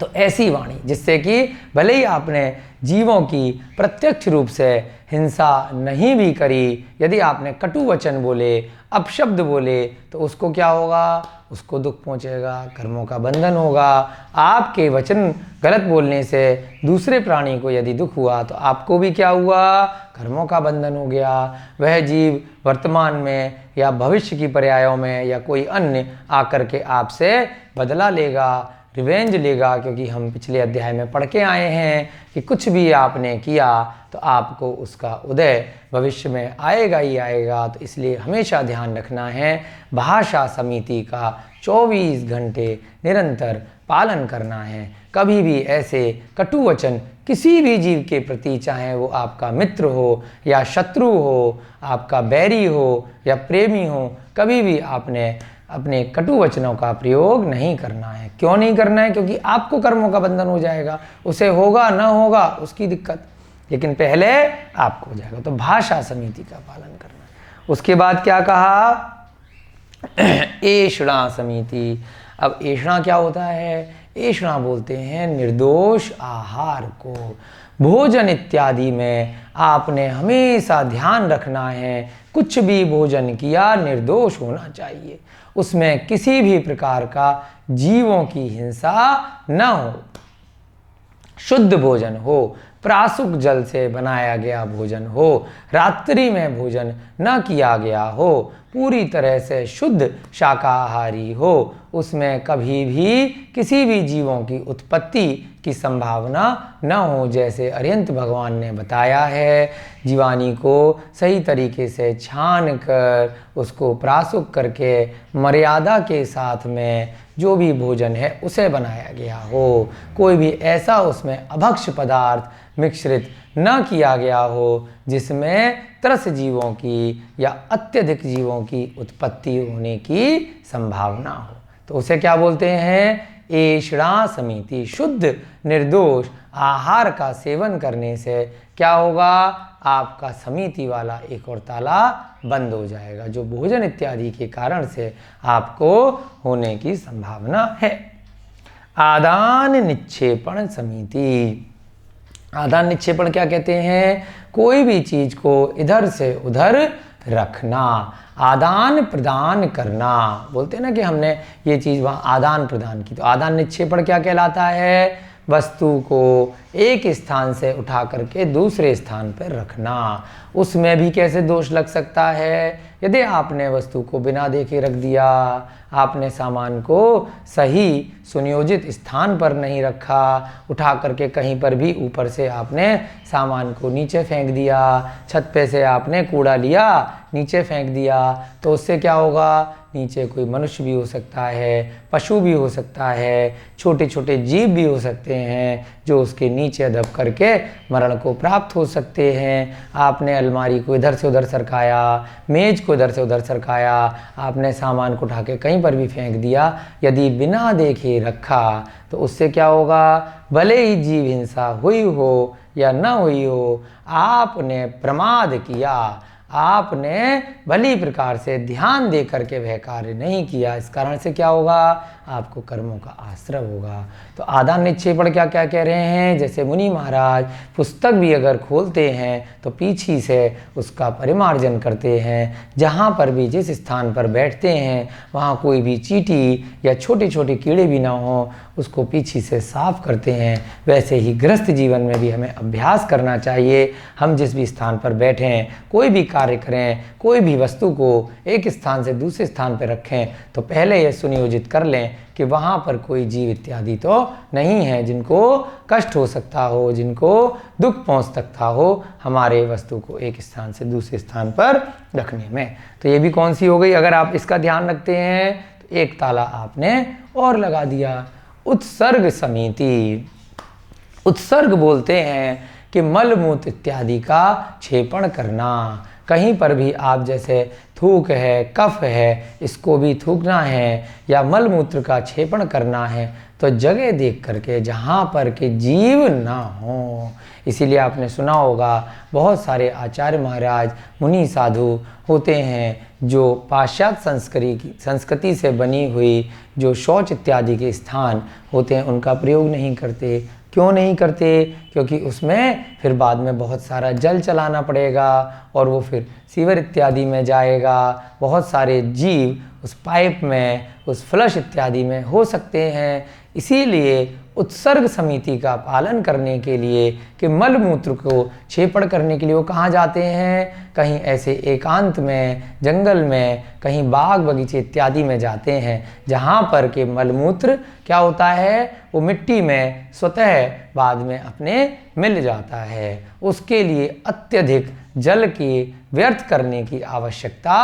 तो ऐसी वाणी जिससे कि भले ही आपने जीवों की प्रत्यक्ष रूप से हिंसा नहीं भी करी, यदि आपने कटु वचन बोले, अपशब्द बोले, तो उसको क्या होगा? उसको दुख पहुंचेगा, कर्मों का बंधन होगा। आपके वचन गलत बोलने से दूसरे प्राणी को यदि दुख हुआ तो आपको भी क्या हुआ? कर्मों का बंधन हो गया। वह जीव वर्तमान में या भविष्य की पर्यायों में या कोई अन्य आकर के आपसे बदला लेगा, रिवेंज लेगा। क्योंकि हम पिछले अध्याय में पढ़ के आए हैं कि कुछ भी आपने किया तो आपको उसका उदय भविष्य में आएगा ही आएगा। तो इसलिए हमेशा ध्यान रखना है, भाषा समिति का 24 घंटे निरंतर पालन करना है। कभी भी ऐसे कटु वचन किसी भी जीव के प्रति, चाहे वो आपका मित्र हो या शत्रु हो, आपका बैरी हो या प्रेमी हो, कभी भी आपने अपने कटु वचनों का प्रयोग नहीं करना है। क्यों नहीं करना है? क्योंकि आपको कर्मों का बंधन हो जाएगा। उसे होगा ना होगा उसकी दिक्कत, लेकिन पहले आपको हो जाएगा। तो भाषा समिति का पालन करना है। उसके बाद क्या कहा? ऐषणा समिति। अब ऐषणा क्या होता है? ऐषणा बोलते हैं निर्दोष आहार को। भोजन इत्यादि में आपने हमेशा ध्यान रखना है, कुछ भी भोजन किया निर्दोष होना चाहिए। उसमें किसी भी प्रकार का जीवों की हिंसा न हो, शुद्ध भोजन हो, प्रासुक जल से बनाया गया भोजन हो, रात्रि में भोजन न किया गया हो, पूरी तरह से शुद्ध शाकाहारी हो, उसमें कभी भी किसी भी जीवों की उत्पत्ति की संभावना न हो। जैसे अरिहंत भगवान ने बताया है, जीवानी को सही तरीके से छान कर उसको प्रासुक करके मर्यादा के साथ में जो भी भोजन है उसे बनाया गया हो। कोई भी ऐसा उसमें अभक्ष्य पदार्थ मिश्रित न किया गया हो जिसमें त्रस जीवों की या अत्यधिक जीवों की उत्पत्ति होने की संभावना हो। तो उसे क्या बोलते हैं? ऐषणा समिति। शुद्ध निर्दोष आहार का सेवन करने से क्या होगा? आपका समिति वाला एक और ताला बंद हो जाएगा, जो भोजन इत्यादि के कारण से आपको होने की संभावना है। आदान निक्षेपण समिति। आदान निक्षेपण क्या कहते हैं? कोई भी चीज को इधर से उधर रखना, आदान प्रदान करना। बोलते हैं ना कि हमने ये चीज वहां आदान प्रदान की, तो आदान निक्षेपण क्या कहलाता है? वस्तु को एक स्थान से उठा करके दूसरे स्थान पर रखना। उसमें भी कैसे दोष लग सकता है? यदि आपने वस्तु को बिना देखे रख दिया, आपने सामान को सही सुनियोजित स्थान पर नहीं रखा, उठा करके कहीं पर भी ऊपर से आपने सामान को नीचे फेंक दिया, छत पे से आपने कूड़ा लिया नीचे फेंक दिया, तो उससे क्या होगा? नीचे कोई मनुष्य भी हो सकता है, पशु भी हो सकता है, छोटे छोटे जीव भी हो सकते हैं, जो उसके नीचे दब करके मरण को प्राप्त हो सकते हैं। आपने अलमारी को इधर से उधर सरकाया, मेज को इधर से उधर सरकाया, आपने सामान को उठा के कहीं पर भी फेंक दिया, यदि बिना देखे रखा तो उससे क्या होगा? भले ही जीव हिंसा हुई हो या न हुई हो, आपने प्रमाद किया, आपने भली प्रकार से ध्यान दे करके वह कार्य नहीं किया, इस कारण से क्या होगा? आपको कर्मों का आश्रय होगा। तो आदान निक्षेपण क्या क्या कह रहे हैं? जैसे मुनि महाराज पुस्तक भी अगर खोलते हैं तो पीछे से उसका परिमार्जन करते हैं, जहाँ पर भी जिस स्थान पर बैठते हैं वहाँ कोई भी चींटी या छोटे छोटे कीड़े भी ना हो, उसको पीछे से साफ करते हैं। वैसे ही गृहस्थ जीवन में भी हमें अभ्यास करना चाहिए। हम जिस भी स्थान पर बैठें, कोई भी कार्य करें, कोई भी वस्तु को एक स्थान से दूसरे स्थान पर रखें, तो पहले यह सुनियोजित कर लें कि वहाँ पर कोई जीव इत्यादि तो नहीं है जिनको कष्ट हो सकता हो, जिनको दुख पहुँच सकता हो हमारे वस्तु को एक स्थान से दूसरे स्थान पर रखने में। तो ये भी कौन सी हो गई? अगर आप इसका ध्यान रखते हैं तो एक ताला आपने और लगा दिया। उत्सर्ग समिति। उत्सर्ग बोलते हैं कि मल मूत्र इत्यादि का क्षेपण करना। कहीं पर भी आप जैसे थूक है, कफ है, इसको भी थूकना है या मल मूत्र का क्षेपण करना है, तो जगह देख करके जहाँ पर के जीव ना हो। इसीलिए आपने सुना होगा बहुत सारे आचार्य महाराज, मुनि साधु होते हैं जो पाश्चात्य संस्कृति से बनी हुई जो शौच इत्यादि के स्थान होते हैं उनका प्रयोग नहीं करते। क्यों नहीं करते? क्योंकि उसमें फिर बाद में बहुत सारा जल चलाना पड़ेगा और वो फिर सीवर इत्यादि में जाएगा। बहुत सारे जीव उस पाइप में, उस फ्लश इत्यादि में हो सकते हैं। इसीलिए उत्सर्ग समिति का पालन करने के लिए कि मल मूत्र को क्षेपण करने के लिए वो कहाँ जाते हैं? कहीं ऐसे एकांत में, जंगल में, कहीं बाग बगीचे इत्यादि में जाते हैं, जहाँ पर के मलमूत्र क्या होता है? वो मिट्टी में स्वतः बाद में अपने मिल जाता है। उसके लिए अत्यधिक जल की व्यर्थ करने की आवश्यकता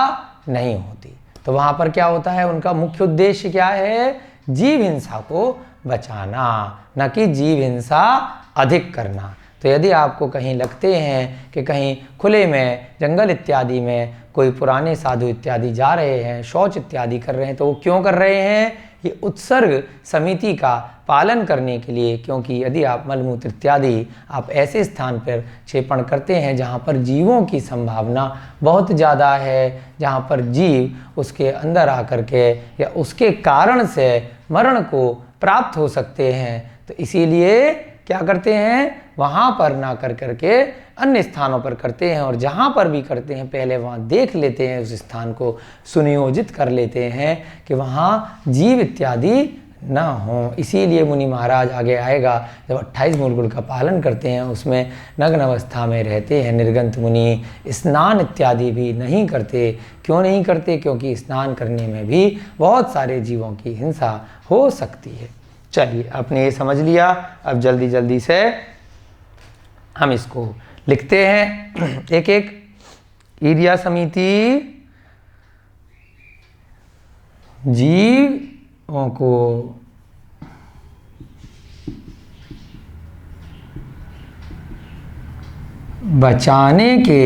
नहीं होती। तो वहाँ पर क्या होता है? उनका मुख्य उद्देश्य क्या है? जीव हिंसा को बचाना, न कि जीव हिंसा अधिक करना। तो यदि आपको कहीं लगते हैं कि कहीं खुले में, जंगल इत्यादि में कोई पुराने साधु इत्यादि जा रहे हैं, शौच इत्यादि कर रहे हैं, तो वो क्यों कर रहे हैं? ये उत्सर्ग समिति का पालन करने के लिए। क्योंकि यदि आप मलमूत्र इत्यादि आप ऐसे स्थान पर क्षेपण करते हैं जहाँ पर जीवों की संभावना बहुत ज़्यादा है, जहाँ पर जीव उसके अंदर आकर के या उसके कारण से मरण को प्राप्त हो सकते हैं, तो इसीलिए क्या करते हैं? वहाँ पर ना कर करके अन्य स्थानों पर करते हैं। और जहाँ पर भी करते हैं पहले वहाँ देख लेते हैं, उस स्थान को सुनियोजित कर लेते हैं कि वहाँ जीव इत्यादि ना हो। इसीलिए मुनि महाराज आगे आएगा, जब 28 मूल गुण का पालन करते हैं, उसमें नग्न अवस्था में रहते हैं निर्गंत मुनि, स्नान इत्यादि भी नहीं करते। क्यों नहीं करते? क्योंकि स्नान करने में भी बहुत सारे जीवों की हिंसा हो सकती है। चलिए, आपने ये समझ लिया। अब जल्दी जल्दी से हम इसको लिखते हैं एक एक। ईर्या समिति जीवों को बचाने के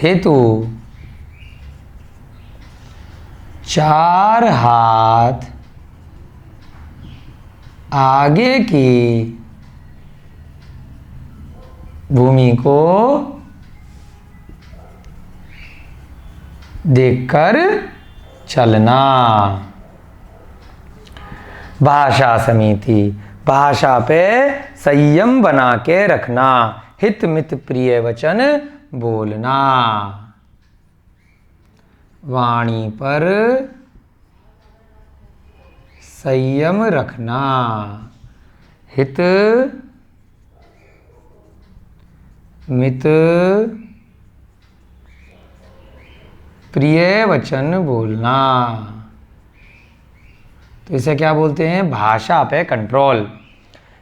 हेतु 4 हाथ आगे की भूमि को देखकर चलना। भाषा समिति, भाषा पे संयम बना के रखना, हित मित प्रिय वचन बोलना। वाणी पर संयम रखना, हित मित प्रिय वचन बोलना। तो इसे क्या बोलते हैं? भाषा पे कंट्रोल।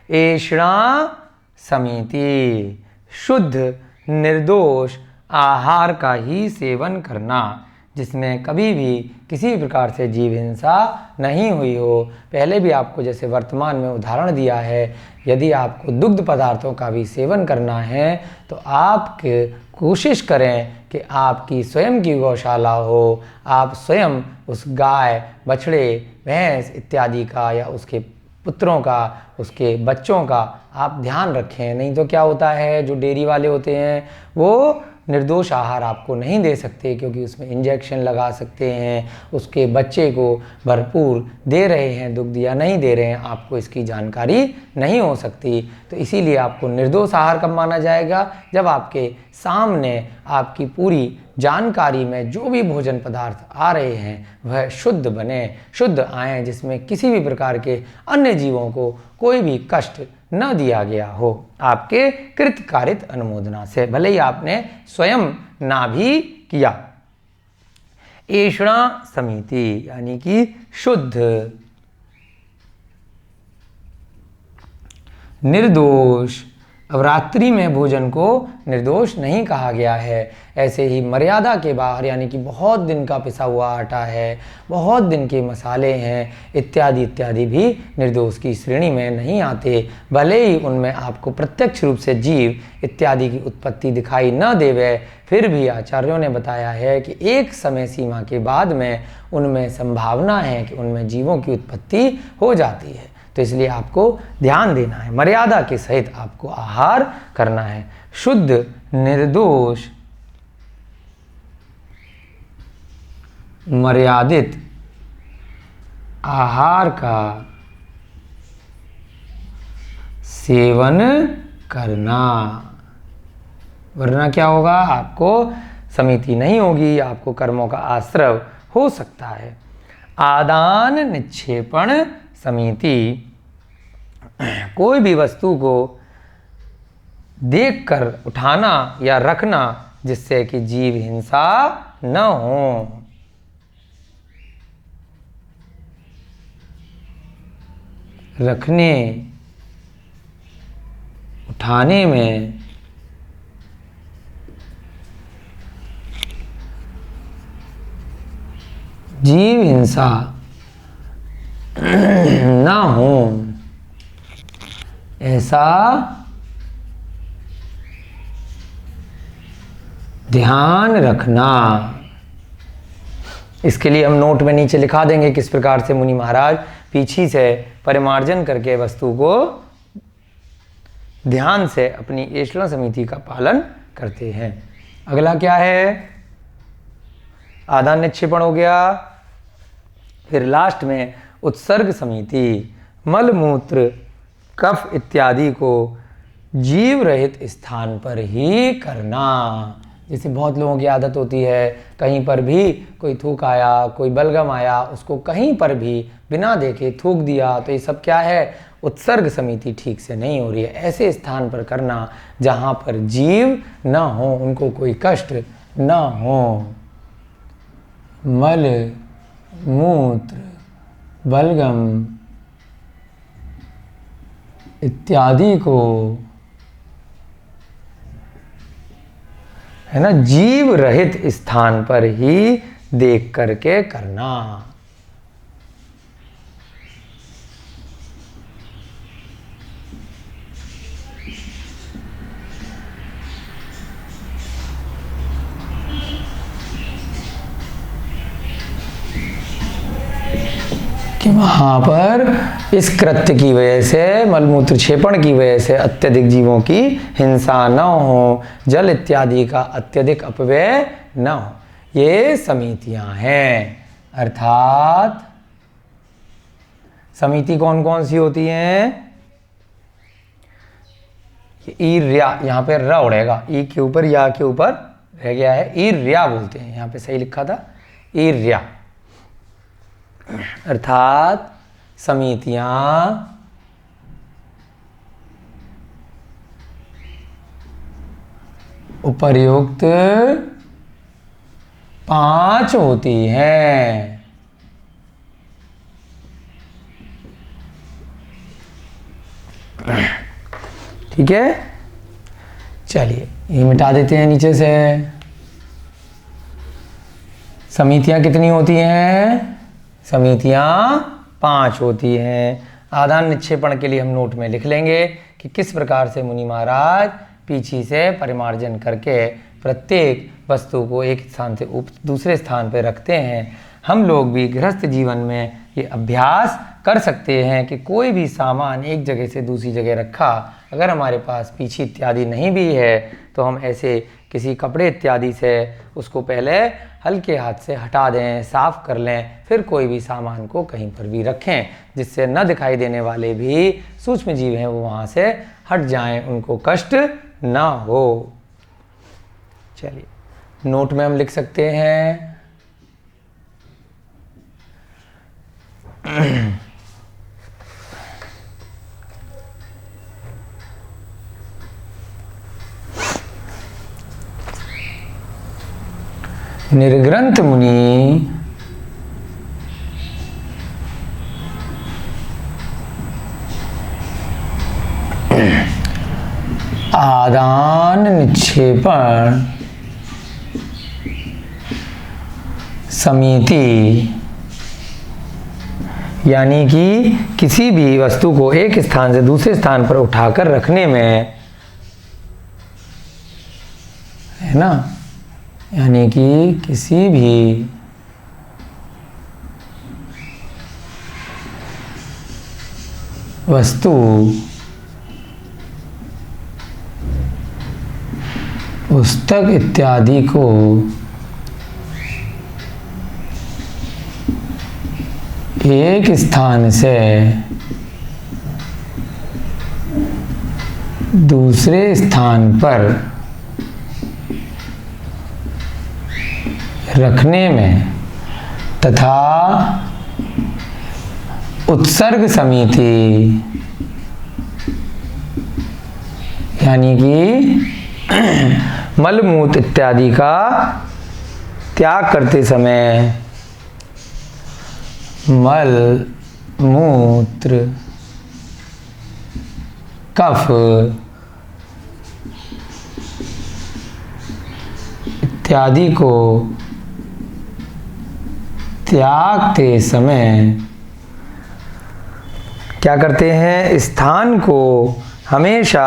ऐषणा समिति, शुद्ध निर्दोष आहार का ही सेवन करना, जिसमें कभी भी किसी प्रकार से जीव हिंसा नहीं हुई हो। पहले भी आपको जैसे वर्तमान में उदाहरण दिया है, यदि आपको दुग्ध पदार्थों का भी सेवन करना है तो आप कोशिश करें कि आपकी स्वयं की गौशाला हो, आप स्वयं उस गाय, बछड़े, भैंस इत्यादि का या उसके पुत्रों का, उसके बच्चों का आप ध्यान रखें। नहीं तो क्या होता है, जो डेयरी वाले होते हैं वो निर्दोष आहार आपको नहीं दे सकते, क्योंकि उसमें इंजेक्शन लगा सकते हैं, उसके बच्चे को भरपूर दे रहे हैं दुग्ध या नहीं दे रहे हैं, आपको इसकी जानकारी नहीं हो सकती। तो इसीलिए आपको निर्दोष आहार कब माना जाएगा? जब आपके सामने आपकी पूरी जानकारी में जो भी भोजन पदार्थ आ रहे हैं वह शुद्ध बने, शुद्ध आएँ, जिसमें किसी भी प्रकार के अन्य जीवों को कोई भी कष्ट न दिया गया हो, आपके कृत कारित अनुमोदना से, भले ही आपने स्वयं ना भी किया। ऐषणा समिति यानी कि शुद्ध निर्दोष। अब रात्रि में भोजन को निर्दोष नहीं कहा गया है। ऐसे ही मर्यादा के बाहर यानी कि बहुत दिन का पिसा हुआ आटा है, बहुत दिन के मसाले हैं इत्यादि इत्यादि भी निर्दोष की श्रेणी में नहीं आते। भले ही उनमें आपको प्रत्यक्ष रूप से जीव इत्यादि की उत्पत्ति दिखाई न देवे, फिर भी आचार्यों ने बताया है कि एक समय सीमा के बाद में उनमें संभावना है कि उनमें जीवों की उत्पत्ति हो जाती है। तो इसलिए आपको ध्यान देना है, मर्यादा के सहित आपको आहार करना है। शुद्ध निर्दोष मर्यादित आहार का सेवन करना, वरना क्या होगा, आपको समिति नहीं होगी, आपको कर्मों का आश्रय हो सकता है। आदान निक्षेपण समिति, कोई भी वस्तु को देखकर उठाना या रखना जिससे कि जीव हिंसा न हो। रखने उठाने में जीव हिंसा ना हो, ऐसा ध्यान रखना। इसके लिए हम नोट में नीचे लिखा देंगे किस प्रकार से मुनि महाराज पीछे से परिमार्जन करके वस्तु को ध्यान से अपनी ऐषणा समिति का पालन करते हैं। अगला क्या है? आदान निक्षेपण हो गया। फिर लास्ट में उत्सर्ग समिति, मल मूत्र कफ इत्यादि को जीव रहित स्थान पर ही करना। जैसे बहुत लोगों की आदत होती है, कहीं पर भी कोई थूक आया, कोई बलगम आया, उसको कहीं पर भी बिना देखे थूक दिया, तो ये सब क्या है? उत्सर्ग समिति ठीक से नहीं हो रही है। ऐसे स्थान पर करना जहाँ पर जीव न हो, उनको कोई कष्ट न हो। मल मूत्र बलगम इत्यादि को, है ना, जीव रहित स्थान पर ही देख करके करना। कि वहां पर इस कृत्य की वजह से, मलमूत्र क्षेपण की वजह से अत्यधिक जीवों की हिंसा न हो, जल इत्यादि का अत्यधिक अपव्यय न हो, ये समितियां हैं। अर्थात समिति कौन कौन सी होती हैं? ईर्या, यहाँ पे र उड़ेगा, ई के ऊपर या के ऊपर रह गया है, ईर्या बोलते हैं, यहाँ पे सही लिखा था ईर्या। अर्थात समितियां उपर्युक्त 5 होती हैं। ठीक है, चलिए ये मिटा देते हैं नीचे से। समितियां कितनी होती हैं? समितियां 5 होती हैं। आदान निक्षेपण के लिए हम नोट में लिख लेंगे कि किस प्रकार से मुनि महाराज पीछे से परिमार्जन करके प्रत्येक वस्तु को एक स्थान से दूसरे स्थान पर रखते हैं। हम लोग भी गृहस्थ जीवन में ये अभ्यास कर सकते हैं कि कोई भी सामान एक जगह से दूसरी जगह रखा, अगर हमारे पास पीछी इत्यादि नहीं भी है तो हम ऐसे किसी कपड़े इत्यादि से उसको पहले हल्के हाथ से हटा दें, साफ कर लें, फिर कोई भी सामान को कहीं पर भी रखें, जिससे न दिखाई देने वाले भी सूक्ष्म जीव हैं वो वहाँ से हट जाएं, उनको कष्ट ना हो। चलिए नोट में हम लिख सकते हैं निर्ग्रंथ मुनि आदान निक्षेपण समिति, यानी कि किसी भी वस्तु को एक स्थान से दूसरे स्थान पर उठाकर रखने में, है ना, यानी कि किसी भी वस्तु पुस्तक इत्यादि को एक स्थान से दूसरे स्थान पर रखने में तथा उत्सर्ग समिति, यानी कि मलमूत्र इत्यादि का त्याग करते समय मल मूत्र कफ इत्यादि को त्यागते समय क्या करते हैं? स्थान को हमेशा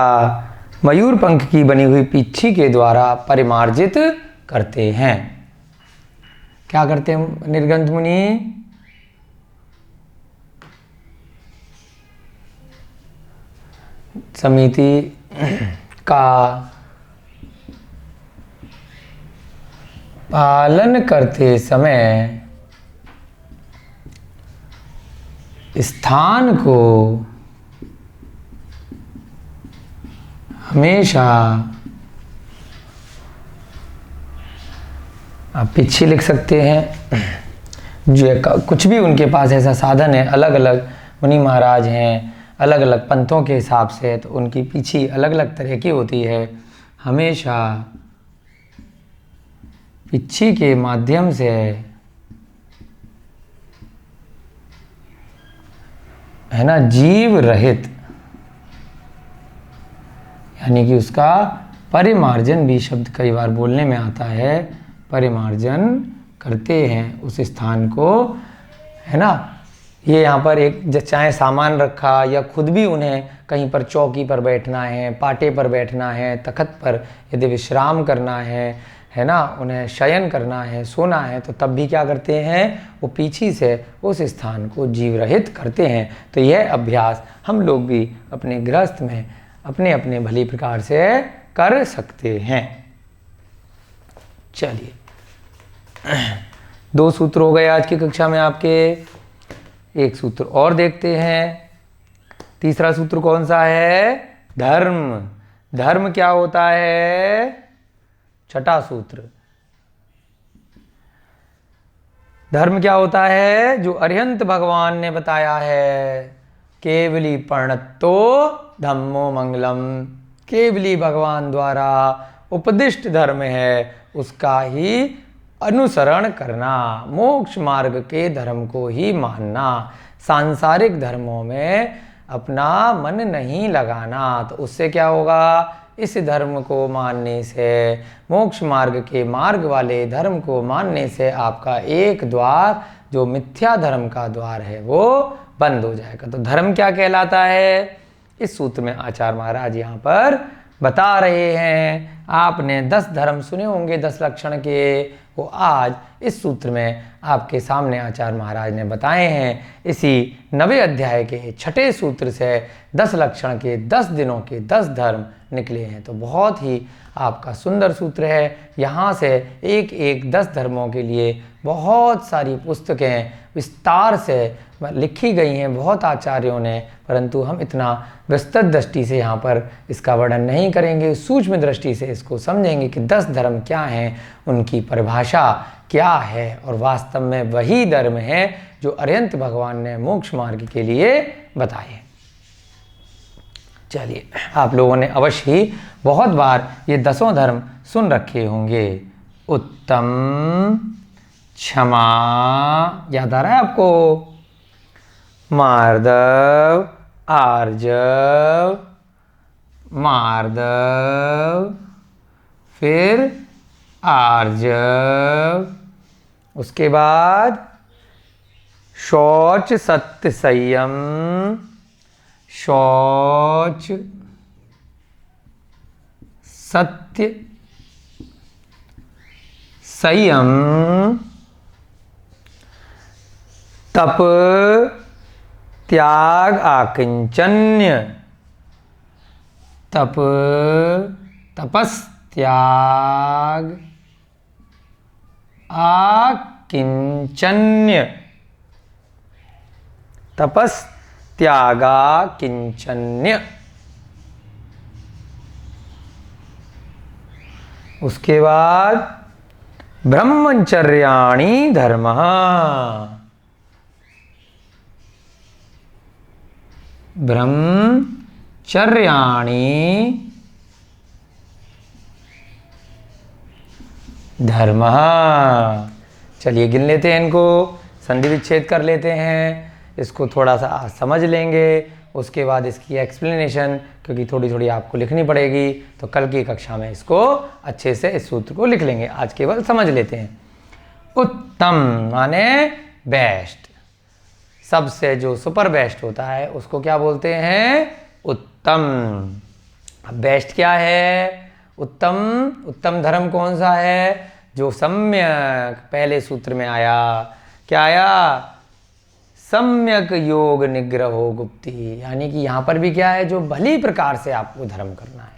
मयूर पंख की बनी हुई पीछी के द्वारा परिमार्जित करते हैं। क्या करते हैं निर्ग्रंथ मुनि? समिति का पालन करते समय स्थान को हमेशा, आप पीछे लिख सकते हैं, जो कुछ भी उनके पास ऐसा साधन है, अलग अलग मुनि महाराज हैं, अलग अलग पंथों के हिसाब से, तो उनकी पीछी अलग अलग तरह की होती है। हमेशा पीछी के माध्यम से है ना, जीव रहित, यानी कि उसका परिमार्जन भी शब्द कई बार बोलने में आता है, परिमार्जन करते हैं उस स्थान को, है ना। ये यहाँ पर एक चाहे सामान रखा या खुद भी उन्हें कहीं पर चौकी पर बैठना है, पाटे पर बैठना है, तख्त पर यदि विश्राम करना है है ना, उन्हें शयन करना है, सोना है, तो तब भी क्या करते हैं, वो पीछे से उस स्थान को जीवरहित करते हैं। तो यह अभ्यास हम लोग भी अपने गृहस्थ में अपने अपने भली प्रकार से कर सकते हैं। चलिए 2 सूत्र हो गए आज की कक्षा में आपके। एक सूत्र और देखते हैं। तीसरा सूत्र कौन सा है, धर्म। धर्म क्या होता है, छठा सूत्र। धर्म क्या होता है, जो अरिहंत भगवान ने बताया है, केवली प्रणतो धम्मो मंगलम। केवली भगवान द्वारा उपदिष्ट धर्म है, उसका ही अनुसरण करना, मोक्ष मार्ग के धर्म को ही मानना, सांसारिक धर्मों में अपना मन नहीं लगाना। तो उससे क्या होगा, इस धर्म को मानने से, मोक्ष मार्ग के मार्ग वाले धर्म को मानने से आपका एक द्वार, जो मिथ्या धर्म का द्वार है, वो बंद हो जाएगा। तो धर्म क्या कहलाता है, इस सूत्र में आचार्य महाराज यहाँ पर बता रहे हैं। आपने 10 धर्म सुने होंगे 10 लक्षण के, वो आज इस सूत्र में आपके सामने आचार्य महाराज ने बताए हैं। इसी 9वें अध्याय के 6ठे सूत्र से 10 लक्षण के 10 दिनों के 10 धर्म निकले हैं। तो बहुत ही आपका सुंदर सूत्र है। यहाँ से एक एक 10 धर्मों के लिए बहुत सारी पुस्तकें विस्तार से लिखी गई हैं बहुत आचार्यों ने, परंतु हम इतना विस्तृत दृष्टि से यहाँ पर इसका वर्णन नहीं करेंगे। सूक्ष्म दृष्टि से इसको समझेंगे कि 10 धर्म क्या हैं, उनकी परिभाषा क्या है, और वास्तव में वही धर्म है जो अरिहंत भगवान ने मोक्ष मार्ग के लिए बताए। चलिए, आप लोगों ने अवश्य ही बहुत बार ये 10 धर्म सुन रखे होंगे। उत्तम, क्षमा, याद आ रहा है आपको, मार्दव, आर्जव, मार्दव, फिर आर्जव, उसके बाद शौच, सत्य, संयम, शौच, सत्य, संयम, तप, त्याग, आकिंचन्य, तप, तपस, त्याग, आकिंचन्य, तपस, त्यागा, किंचन्य। उसके बाद ब्रह्मचर्याणि धर्मः, ब्रह्मचर्याणि धर्मः। चलिए गिन लेते हैं इनको, संधि विच्छेद कर लेते हैं, इसको थोड़ा सा समझ लेंगे, उसके बाद इसकी एक्सप्लेनेशन, क्योंकि थोड़ी थोड़ी आपको लिखनी पड़ेगी, तो कल की कक्षा में इसको अच्छे से इस सूत्र को लिख लेंगे। आज केवल समझ लेते हैं। उत्तम माने बेस्ट, सबसे जो सुपर बेस्ट होता है उसको क्या बोलते हैं, उत्तम। अब बेस्ट क्या है, उत्तम। उत्तम धर्म कौन सा है, जो सम्यक, पहले सूत्र में आया, क्या आया, सम्यक योग निग्रहो गुप्ति, यानी कि यहाँ पर भी क्या है, जो भली प्रकार से आपको धर्म करना है,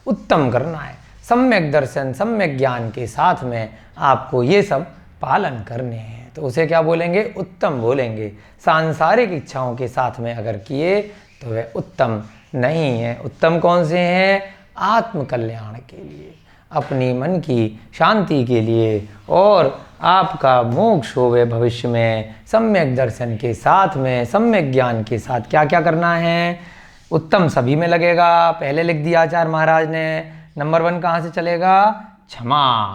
उत्तम करना है, सम्यक दर्शन, सम्यक ज्ञान के साथ में आपको ये सब पालन करने हैं, तो उसे क्या बोलेंगे, उत्तम बोलेंगे। सांसारिक इच्छाओं के साथ में अगर किए तो वह उत्तम नहीं है। उत्तम कौन से हैं, आत्म कल्याण के लिए, अपनी मन की शांति के लिए, और आपका मोक्ष होवे भविष्य में, सम्यक दर्शन के साथ में, सम्यक ज्ञान के साथ क्या क्या करना है। उत्तम सभी में लगेगा, पहले लिख दिया आचार्य महाराज ने। नंबर 1 कहाँ से चलेगा, क्षमा,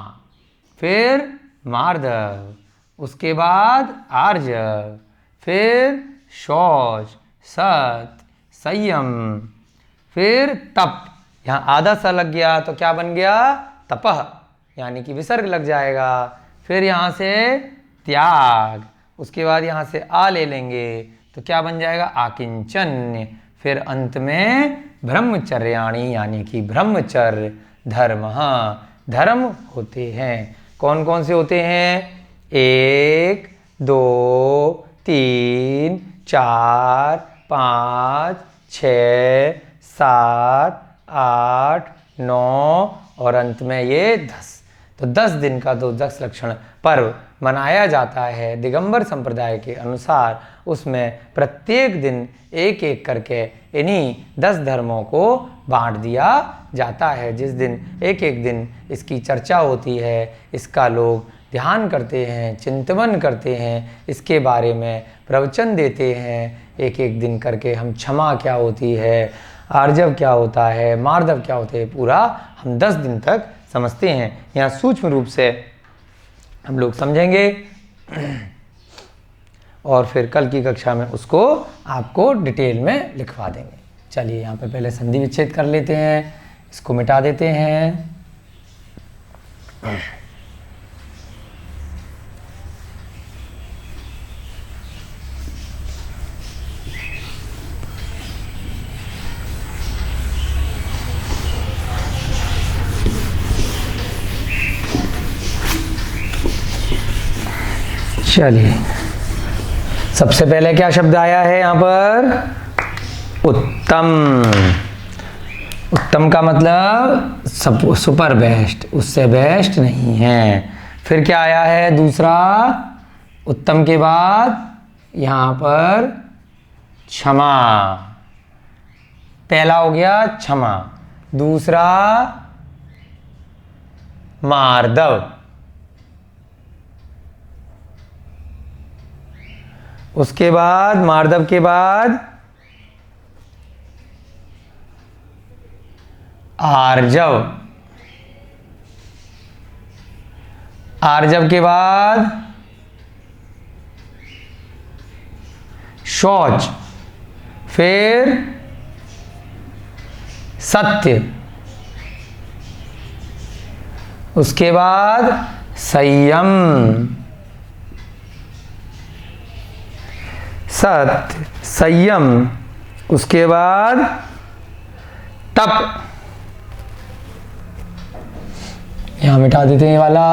फिर मार्दव, उसके बाद आर्जव, फिर शौच, सत्य, संयम, फिर तप, यहाँ आधा सा लग गया तो क्या बन गया, तपह, यानी कि विसर्ग लग जाएगा। फिर यहाँ से त्याग, उसके बाद यहाँ से आ ले लेंगे तो क्या बन जाएगा, आकिंचन्य। फिर अंत में ब्रह्मचर्याणि, यानी कि ब्रह्मचर्य धर्म, धर्म होते हैं। कौन कौन से होते हैं? 1 2 3 4 5 6 7 8 9 और अंत में ये 10। तो 10 दिन का तो 10 लक्षण पर्व मनाया जाता है दिगंबर संप्रदाय के अनुसार। उसमें प्रत्येक दिन एक एक करके इन्हीं 10 धर्मों को बांट दिया जाता है। जिस दिन एक एक दिन इसकी चर्चा होती है, इसका लोग ध्यान करते हैं, चिंतन करते हैं, इसके बारे में प्रवचन देते हैं। एक एक दिन करके हम क्षमा क्या होती है, आर्जव क्या होता है, मार्दव क्या होते हैं, पूरा हम 10 दिन तक समझते हैं। यहाँ सूक्ष्म रूप से हम लोग समझेंगे और फिर कल की कक्षा में उसको आपको डिटेल में लिखवा देंगे। चलिए यहाँ पे पहले संधि विच्छेद कर लेते हैं, इसको मिटा देते हैं। चलिए सबसे पहले क्या शब्द आया है यहाँ पर? उत्तम। उत्तम का मतलब सुपर बेस्ट, उससे बेस्ट नहीं है। फिर क्या आया है दूसरा? उत्तम के बाद यहाँ पर क्षमा। पहला हो गया क्षमा, दूसरा मार्दव, उसके बाद मार्दव के बाद आर्जव, आर्जव के बाद शौच, फिर सत्य, उसके बाद संयम, सत्य संयम, उसके बाद तप। यहां मिटा देते हैं ये वाला।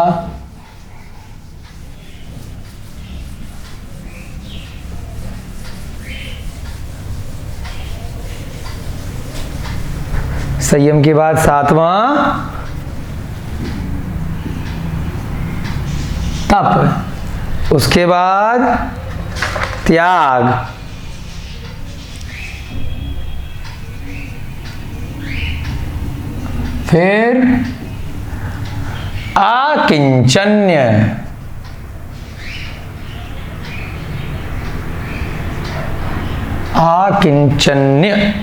संयम के बाद 7वां तप, उसके बाद त्याग, फिर आकिंचन्य, आकिंचन्य,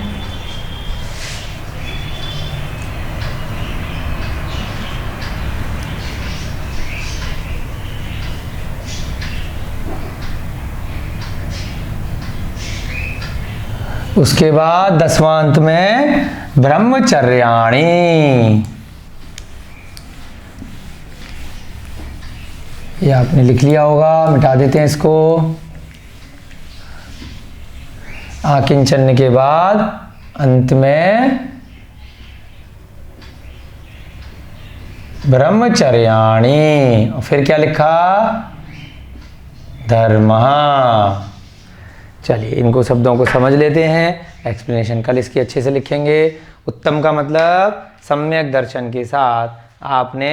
उसके बाद 10वां अंत में ब्रह्मचर्याणि। ये आपने लिख लिया होगा, मिटा देते हैं इसको। आकिंचन्य के बाद अंत में ब्रह्मचर्याणि, और फिर क्या लिखा? धर्म। चलिए इनको शब्दों को समझ लेते हैं, एक्सप्लेनेशन कल इसकी अच्छे से लिखेंगे। उत्तम का मतलब सम्यक दर्शन के साथ आपने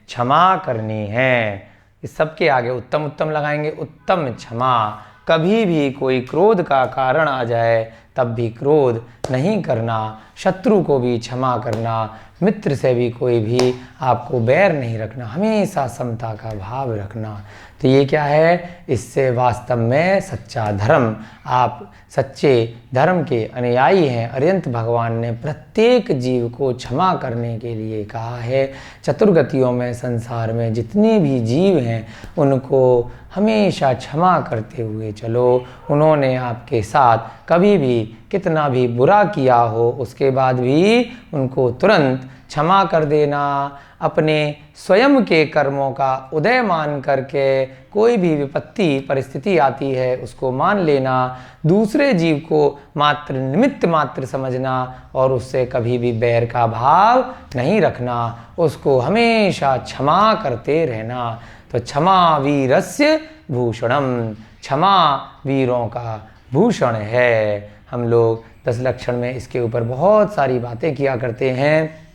क्षमा करनी है। इस सब के आगे उत्तम उत्तम लगाएंगे। उत्तम क्षमा, कभी भी कोई क्रोध का कारण आ जाए तब भी क्रोध नहीं करना, शत्रु को भी क्षमा करना, मित्र से भी कोई भी आपको बैर नहीं रखना, हमेशा समता का भाव रखना। तो ये क्या है? इससे वास्तव में सच्चा धर्म, आप सच्चे धर्म के अनुयायी हैं। अरिहंत भगवान ने प्रत्येक जीव को क्षमा करने के लिए कहा है। चतुर्गतियों में संसार में जितने भी जीव हैं उनको हमेशा क्षमा करते हुए चलो। उन्होंने आपके साथ कभी भी कितना भी बुरा किया हो उसके बाद भी उनको तुरंत क्षमा कर देना, अपने स्वयं के कर्मों का उदय मान करके कोई भी विपत्ति परिस्थिति आती है उसको मान लेना, दूसरे जीव को मात्र निमित्त मात्र समझना और उससे कभी भी बैर का भाव नहीं रखना, उसको हमेशा क्षमा करते रहना। तो क्षमा वीरस्य भूषणम, क्षमा वीरों का भूषण है। हम लोग 10 लक्षण में इसके ऊपर बहुत सारी बातें किया करते हैं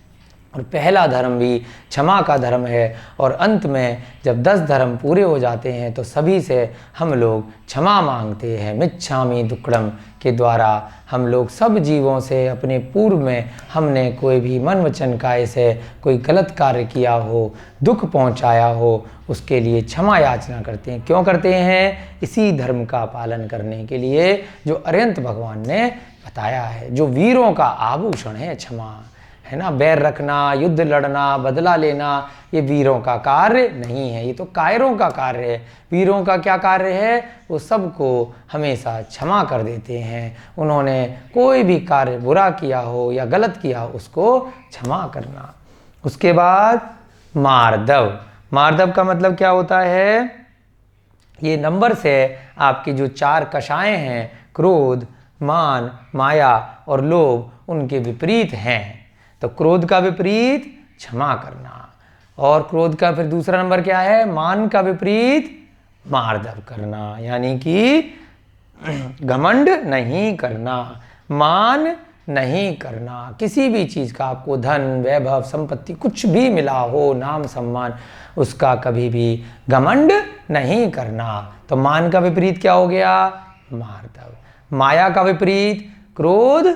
और पहला धर्म भी क्षमा का धर्म है और अंत में जब 10 धर्म पूरे हो जाते हैं तो सभी से हम लोग क्षमा मांगते हैं। मिच्छामि दुक्कडम के द्वारा हम लोग सब जीवों से अपने पूर्व में हमने कोई भी मन वचन काया से कोई गलत कार्य किया हो, दुख पहुंचाया हो, उसके लिए क्षमा याचना करते हैं। क्यों करते हैं? इसी धर्म का पालन करने के लिए जो अरिहंत भगवान ने बताया है, जो वीरों का आभूषण है क्षमा, है ना। बैर रखना, युद्ध लड़ना, बदला लेना ये वीरों का कार्य नहीं है, ये तो कायरों का कार्य है। वीरों का क्या कार्य है? वो सबको हमेशा क्षमा कर देते हैं। उन्होंने कोई भी कार्य बुरा किया हो या गलत किया हो उसको क्षमा करना। उसके बाद मार्दव, मार्दव का मतलब क्या होता है? ये नंबर से आपकी जो 4 कषाएं हैं, क्रोध, मान, माया और लोभ, उनके विपरीत हैं। तो क्रोध का विपरीत क्षमा करना, और क्रोध का फिर दूसरा नंबर क्या है? मान का विपरीत मार्दव करना, यानी कि घमंड नहीं करना, मान नहीं करना। किसी भी चीज़ का आपको धन, वैभव, संपत्ति कुछ भी मिला हो, नाम सम्मान, उसका कभी भी घमंड नहीं करना। तो मान का विपरीत क्या हो गया? मार्दव। माया का विपरीत क्रोध,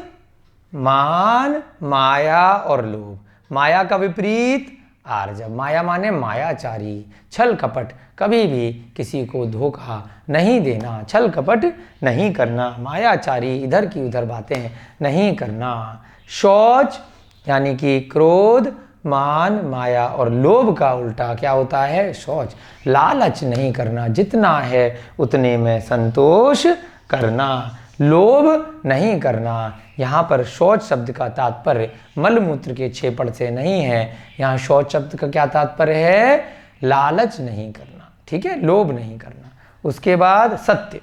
मान, माया और लोभ। माया का विपरीत आर्जव। माया माने मायाचारी, छल कपट, कभी भी किसी को धोखा नहीं देना, छल कपट नहीं करना, मायाचारी, इधर की उधर बातें नहीं करना। शौच यानी कि क्रोध, मान, माया और लोभ का उल्टा क्या होता है? शौच। लालच नहीं करना, जितना है उतने में संतोष करना, लोभ नहीं करना। यहाँ पर शौच शब्द का तात्पर्य मलमूत्र के क्षेपण से नहीं है, यहाँ शौच शब्द का क्या तात्पर्य है? लालच नहीं करना, ठीक है, लोभ नहीं करना। उसके बाद सत्य।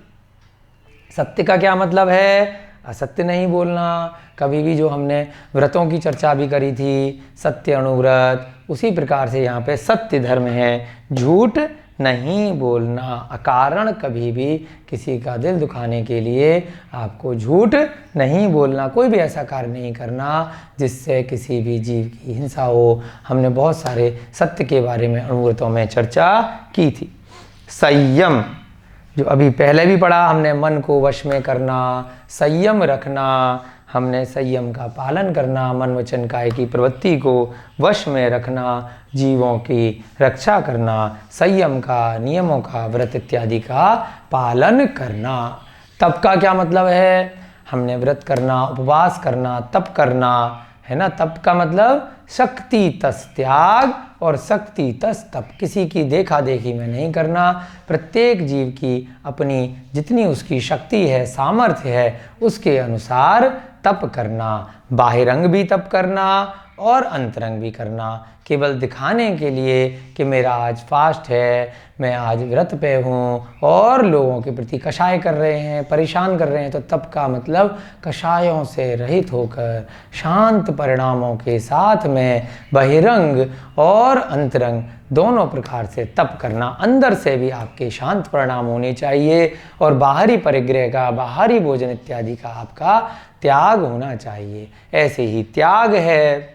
सत्य का क्या मतलब है? असत्य नहीं बोलना। कभी भी जो हमने व्रतों की चर्चा भी करी थी, सत्य अनुव्रत, उसी प्रकार से यहाँ पे सत्य धर्म है। झूठ नहीं बोलना, अकारण कभी भी किसी का दिल दुखाने के लिए आपको झूठ नहीं बोलना, कोई भी ऐसा कार्य नहीं करना जिससे किसी भी जीव की हिंसा हो। हमने बहुत सारे सत्य के बारे में अनुव्रतों में चर्चा की थी। संयम, जो अभी पहले भी पढ़ा हमने, मन को वश में करना, संयम रखना, हमने संयम का पालन करना, मन वचन काया की प्रवृत्ति को वश में रखना, जीवों की रक्षा करना, संयम का, नियमों का, व्रत इत्यादि का पालन करना। तप का क्या मतलब है? हमने व्रत करना, उपवास करना, तप करना, है ना। तप का मतलब शक्ति तस त्याग और शक्ति तस तप, किसी की देखा देखी में नहीं करना। प्रत्येक जीव की अपनी जितनी उसकी शक्ति है, सामर्थ्य है, उसके अनुसार तप करना। बाहिरंग भी तप करना और अंतरंग भी करना। केवल दिखाने के लिए कि मेरा आज फास्ट है, मैं आज व्रत पे हूँ, और लोगों के प्रति कषाय कर रहे हैं, परेशान कर रहे हैं, तो तप का मतलब कषायों से रहित होकर शांत परिणामों के साथ में बहिरंग और अंतरंग दोनों प्रकार से तप करना। अंदर से भी आपके शांत परिणाम होने चाहिए और बाहरी परिग्रह का, बाहरी भोजन इत्यादि का आपका त्याग होना चाहिए। ऐसे ही त्याग है,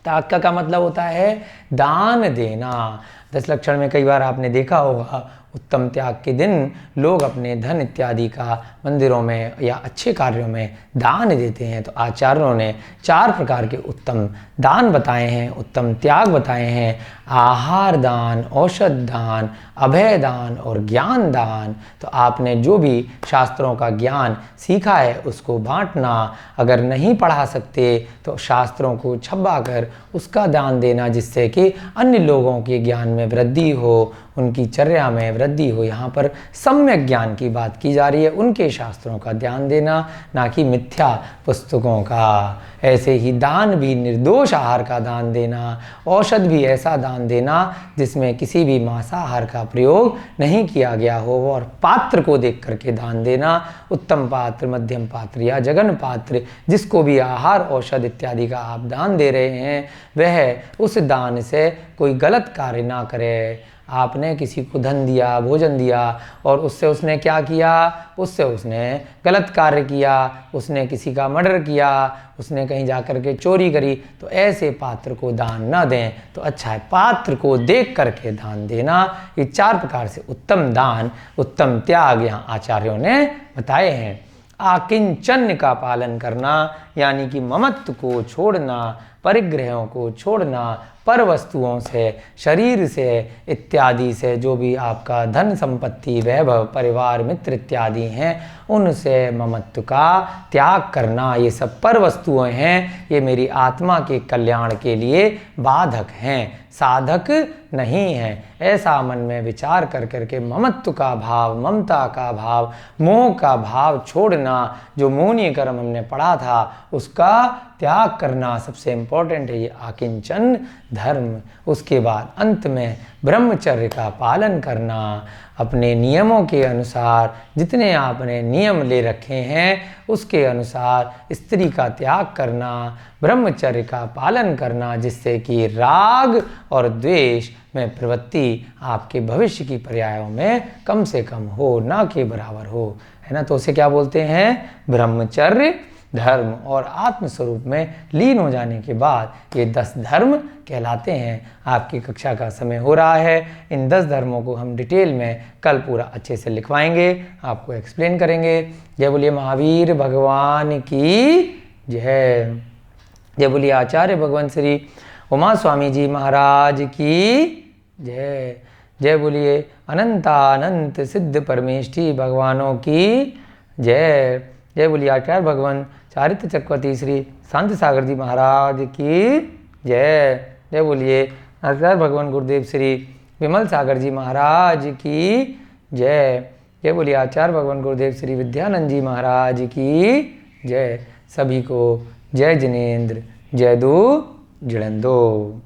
त्याग का मतलब होता है दान देना। 10 लक्षण में कई बार आपने देखा होगा, उत्तम त्याग के दिन लोग अपने धन इत्यादि का मंदिरों में या अच्छे कार्यों में दान देते हैं। तो आचार्यों ने 4 प्रकार के उत्तम दान बताए हैं, उत्तम त्याग बताए हैं। आहार दान, औषध दान, अभय दान और ज्ञान दान। तो आपने जो भी शास्त्रों का ज्ञान सीखा है उसको बांटना, अगर नहीं पढ़ा सकते तो शास्त्रों को छपा कर उसका दान देना, जिससे कि अन्य लोगों के ज्ञान में वृद्धि हो, उनकी चर्या में वृद्धि हो। यहाँ पर सम्यक ज्ञान की बात की जा रही है, उनके शास्त्रों का ध्यान देना, ना कि मिथ्या पुस्तकों का। ऐसे ही दान भी निर्दोष आहार का दान देना, औषध भी ऐसा दान देना जिसमें किसी भी मांसाहार का प्रयोग नहीं किया गया हो, और पात्र को देख करके दान देना, उत्तम पात्र, मध्यम पात्र या जगन पात्र, जिसको भी आहार औषध इत्यादि का आप दान दे रहे हैं, वह उस दान से कोई गलत कार्य ना करे। आपने किसी को धन दिया, भोजन दिया, और उससे उसने क्या किया, उससे उसने गलत कार्य किया, उसने किसी का मर्डर किया, उसने कहीं जाकर के चोरी करी, तो ऐसे पात्र को दान ना दें तो अच्छा है। पात्र को देख करके दान देना, ये 4 प्रकार से उत्तम दान, उत्तम त्याग यहाँ आचार्यों ने बताए हैं। आकिंचन का पालन करना, यानी कि ममत्व को छोड़ना, परिग्रहों को छोड़ना, पर वस्तुओं से, शरीर से इत्यादि से, जो भी आपका धन संपत्ति, वैभव, परिवार, मित्र इत्यादि हैं, उनसे ममत्व का त्याग करना। ये सब पर वस्तुएं हैं, ये मेरी आत्मा के कल्याण के लिए बाधक हैं, साधक नहीं है। ऐसा मन में विचार कर करके ममत्व का भाव, ममता का भाव, मोह का भाव छोड़ना, जो मौनीय कर्म हमने पढ़ा था उसका त्याग करना सबसे इम्पोर्टेंट है, ये आकिंचन धर्म। उसके बाद अंत में ब्रह्मचर्य का पालन करना, अपने नियमों के अनुसार, जितने आपने नियम ले रखे हैं उसके अनुसार स्त्री का त्याग करना, ब्रह्मचर्य का पालन करना, जिससे कि राग और द्वेष में प्रवृत्ति आपके भविष्य की पर्यायों में कम से कम हो, ना के बराबर हो, है ना। तो उसे क्या बोलते हैं, ब्रह्मचर्य धर्म। और आत्मस्वरूप में लीन हो जाने के बाद ये 10 धर्म कहलाते हैं। आपकी कक्षा का समय हो रहा है, इन 10 धर्मों को हम डिटेल में कल पूरा अच्छे से लिखवाएंगे, आपको एक्सप्लेन करेंगे। जय बोलिए महावीर भगवान की जय। जय बोलिए आचार्य भगवान श्री उमा स्वामी जी महाराज की जय। जय बोलिए अनंतानंत सिद्ध परमेष्ठी भगवानों की जय। जय बोलिए आचार्य भगवान चारित्र चक्रवर्ती श्री शांति सागर जी महाराज की जय। जय बोलिए आचार्य भगवान गुरुदेव श्री विमल सागर जी महाराज की जय। जय बोलिए आचार्य भगवान गुरुदेव श्री विद्यानंद जी महाराज की जय। सभी को जय जिनेन्द्र, जय दो जिणंदो।